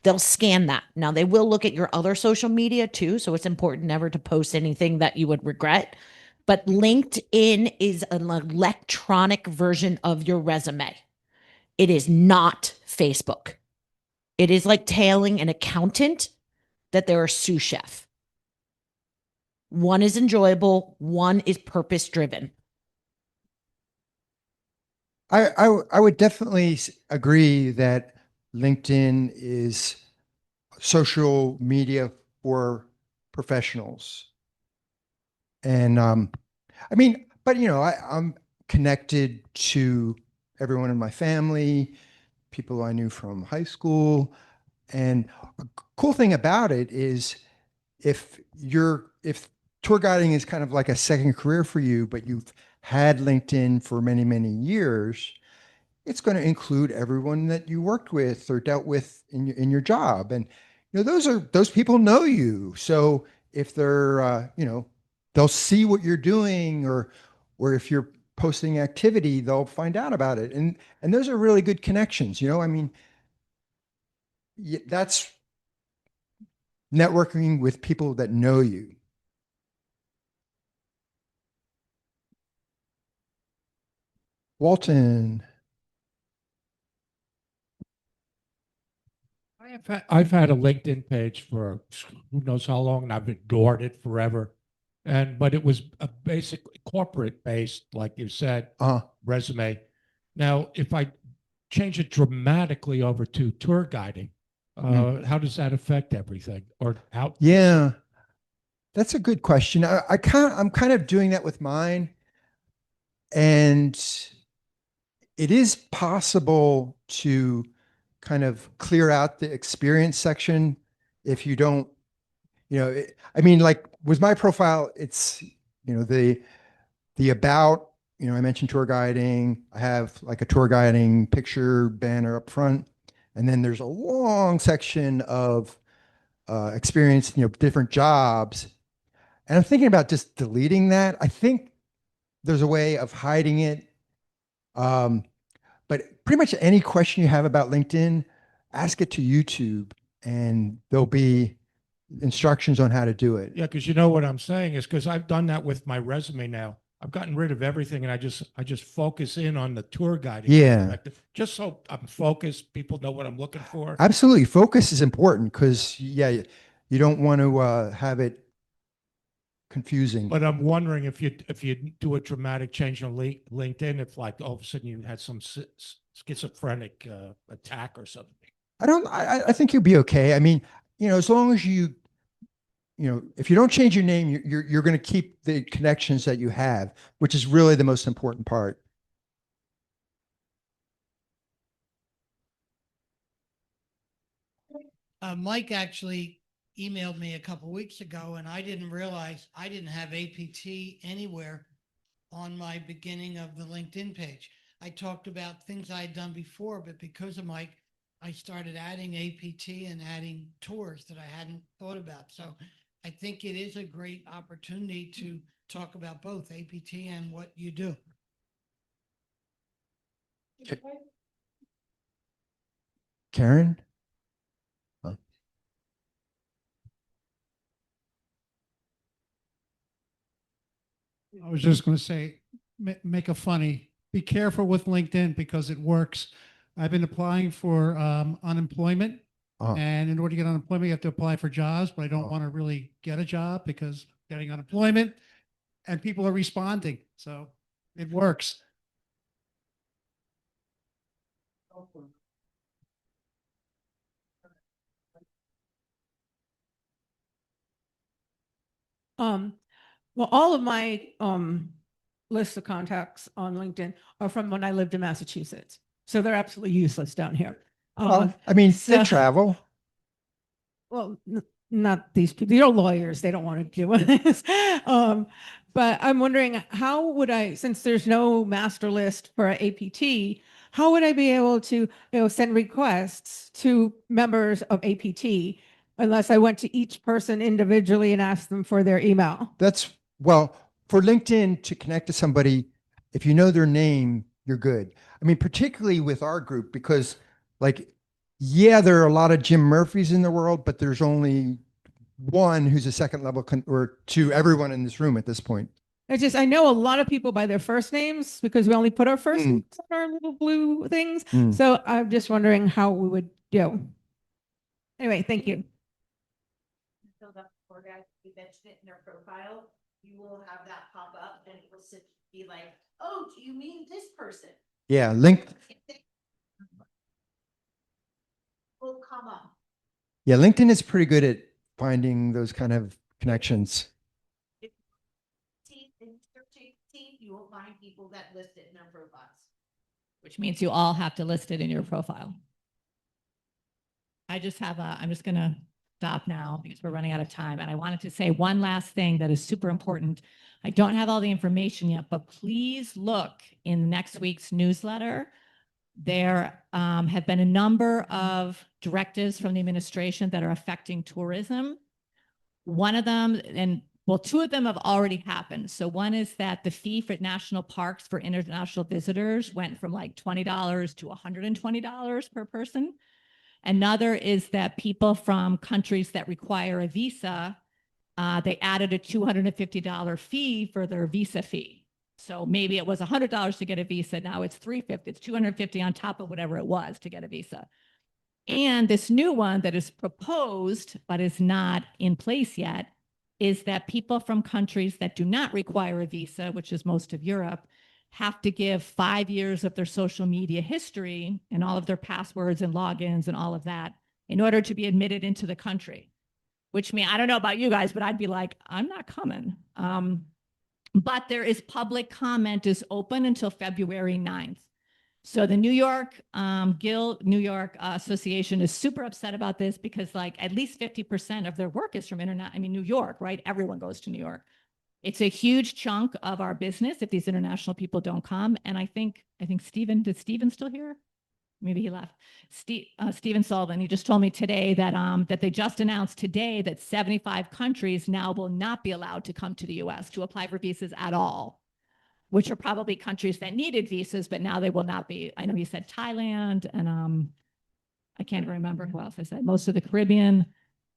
They'll scan that. Now, they will look at your other social media too. So it's important never to post anything that you would regret. But LinkedIn is an electronic version of your resume. It is not Facebook. It is like telling an accountant that they're a sous chef. One is enjoyable, one is purpose driven. I would definitely agree that LinkedIn is social media for professionals. And I mean, but I'm connected to everyone in my family, people I knew from high school. And a cool thing about it is if tour guiding is kind of like a second career for you, but you've had LinkedIn for many, many years, it's going to include everyone that you worked with or dealt with in your job. And, those people know you. So if they're, they'll see what you're doing, or if you're posting activity, they'll find out about it. And those are really good connections. I mean, that's networking with people that know you. Walton. I've had a LinkedIn page for who knows how long, and I've ignored it forever. But it was a basic corporate based, like you said, resume. Now, if I change it dramatically over to tour guiding, how does that affect everything? Or how? Yeah, that's a good question. I'm kind of doing that with mine, and it is possible to kind of clear out the experience section if you don't, I mean, like with my profile, it's, the about, I mentioned tour guiding. I have like a tour guiding picture banner up front. And then there's a long section of experience, different jobs. And I'm thinking about just deleting that. I think there's a way of hiding it. But pretty much any question you have about LinkedIn, ask it to YouTube, and there'll be instructions on how to do it. Yeah, because you know what I'm saying is because I've done that with my resume now. I've gotten rid of everything, and I just focus in on the tour guiding aspect, just so I'm focused. People know what I'm looking for. Absolutely, focus is important because you don't want to have it confusing. But I'm wondering if you do a dramatic change on LinkedIn, if like all of a sudden you had some schizophrenic attack or something. I think you'll be okay. I mean, as long as if you don't change your name, you're going to keep the connections that you have, which is really the most important part. Mike actually emailed me a couple weeks ago, and I didn't realize I didn't have APT anywhere on my beginning of the LinkedIn page. I talked about things I had done before, but because of Mike, I started adding APT and adding tours that I hadn't thought about. So I think it is a great opportunity to talk about both APT and what you do. Karen? I was just going to say, make a funny. Be careful with LinkedIn because it works. I've been applying for unemployment, and in order to get unemployment, you have to apply for jobs. But I don't want to really get a job because getting unemployment, and people are responding, so it works. Well, all of my lists of contacts on LinkedIn are from when I lived in Massachusetts. So they're absolutely useless down here. Well, I mean, they travel. Well, not these people. They're lawyers. They don't want to do this. But I'm wondering, how would I, since there's no master list for APT, how would I be able to, send requests to members of APT unless I went to each person individually and asked them for their email? Well, for LinkedIn to connect to somebody, if you know their name, you're good. I mean, particularly with our group, because there are a lot of Jim Murphys in the world, but there's only one who's a second level or to everyone in this room at this point. I know a lot of people by their first names because we only put our first names on our little blue things. So I'm just wondering how we would do. Anyway, thank you. Filled up for guys, you mentioned it in their profile, you will have that pop up and it will be like, oh, do you mean this person? Yeah, Will come up. Yeah, LinkedIn is pretty good at finding those kind of connections. You will find people that list it in their profiles. Which means you all have to list it in your profile. I'm just going to stop now because we're running out of time. And I wanted to say one last thing that is super important. I don't have all the information yet, but please look in next week's newsletter. There have been a number of directives from the administration that are affecting tourism. One of them, and well, two of them have already happened. So one is that the fee for national parks for international visitors went from like $20 to $120 per person. Another is that people from countries that require a visa, they added a $250 fee for their visa fee. So maybe it was $100 to get a visa. Now it's $350. It's $250 on top of whatever it was to get a visa. And this new one that is proposed, but is not in place yet, is that people from countries that do not require a visa, which is most of Europe, have to give 5 years of their social media history and all of their passwords and logins and all of that in order to be admitted into the country. Which means, I don't know about you guys, but I'd be like, I'm not coming. But there is public comment is open until February 9th. So the New York New York Association is super upset about this because like at least 50% of their work is from New York, right? Everyone goes to New York. It's a huge chunk of our business if these international people don't come. And I think Stephen, is Stephen still here? Maybe he left. Stephen Sullivan, he just told me today that that they just announced today that 75 countries now will not be allowed to come to the US to apply for visas at all, which are probably countries that needed visas, but now they will not be. I know he said Thailand and I can't remember who else I said, most of the Caribbean.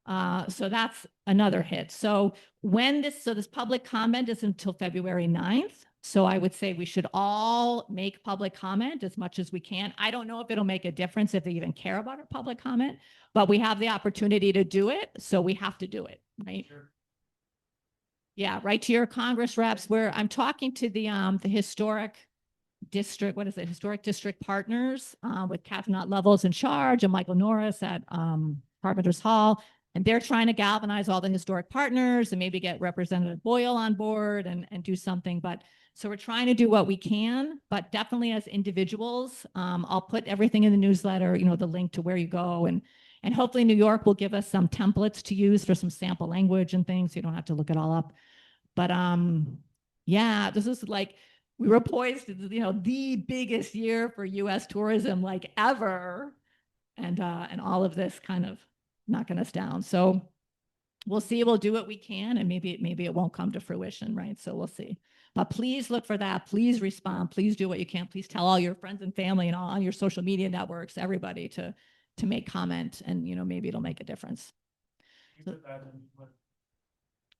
So that's another hit. So this public comment is until February 9th. So I would say we should all make public comment as much as we can. I don't know if it'll make a difference if they even care about our public comment, but we have the opportunity to do it. So we have to do it, right? Sure. Yeah, write to your Congress reps where I'm talking to the historic district, historic district partners with Catherine Levels in charge and Michael Norris at Carpenter's Hall. And they're trying to galvanize all the historic partners and maybe get Representative Boyle on board and do something. But so we're trying to do what we can, but definitely as individuals, I'll put everything in the newsletter, the link to where you go. And hopefully New York will give us some templates to use for some sample language and things. So you don't have to look it all up. But yeah, this is like, we were poised, the biggest year for US tourism like ever. And all of this kind of knocking us down. So we'll see, we'll do what we can and maybe it won't come to fruition, right? So we'll see. But please look for that. Please respond. Please do what you can. Please tell all your friends and family and all on your social media networks, everybody to make comment and, maybe it'll make a difference. So,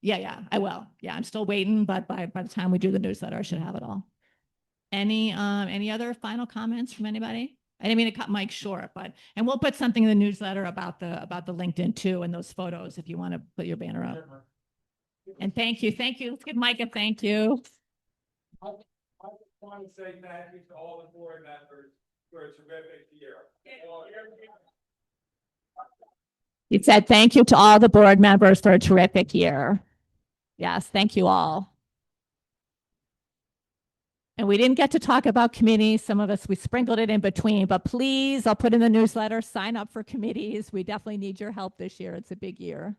yeah, I will. Yeah, I'm still waiting, but by the time we do the newsletter, I should have it all. Any other final comments from anybody? I didn't mean to cut Mike short, and we'll put something in the newsletter about the LinkedIn too and those photos if you want to put your banner up. And thank you. Let's give Mike a thank you. I just want to say thank you to all the board members for a terrific year. He said thank you to all the board members for a terrific year. Yes, thank you all. And we didn't get to talk about committees. Some of us, we sprinkled it in between, but please, I'll put in the newsletter, sign up for committees. We definitely need your help this year. It's a big year.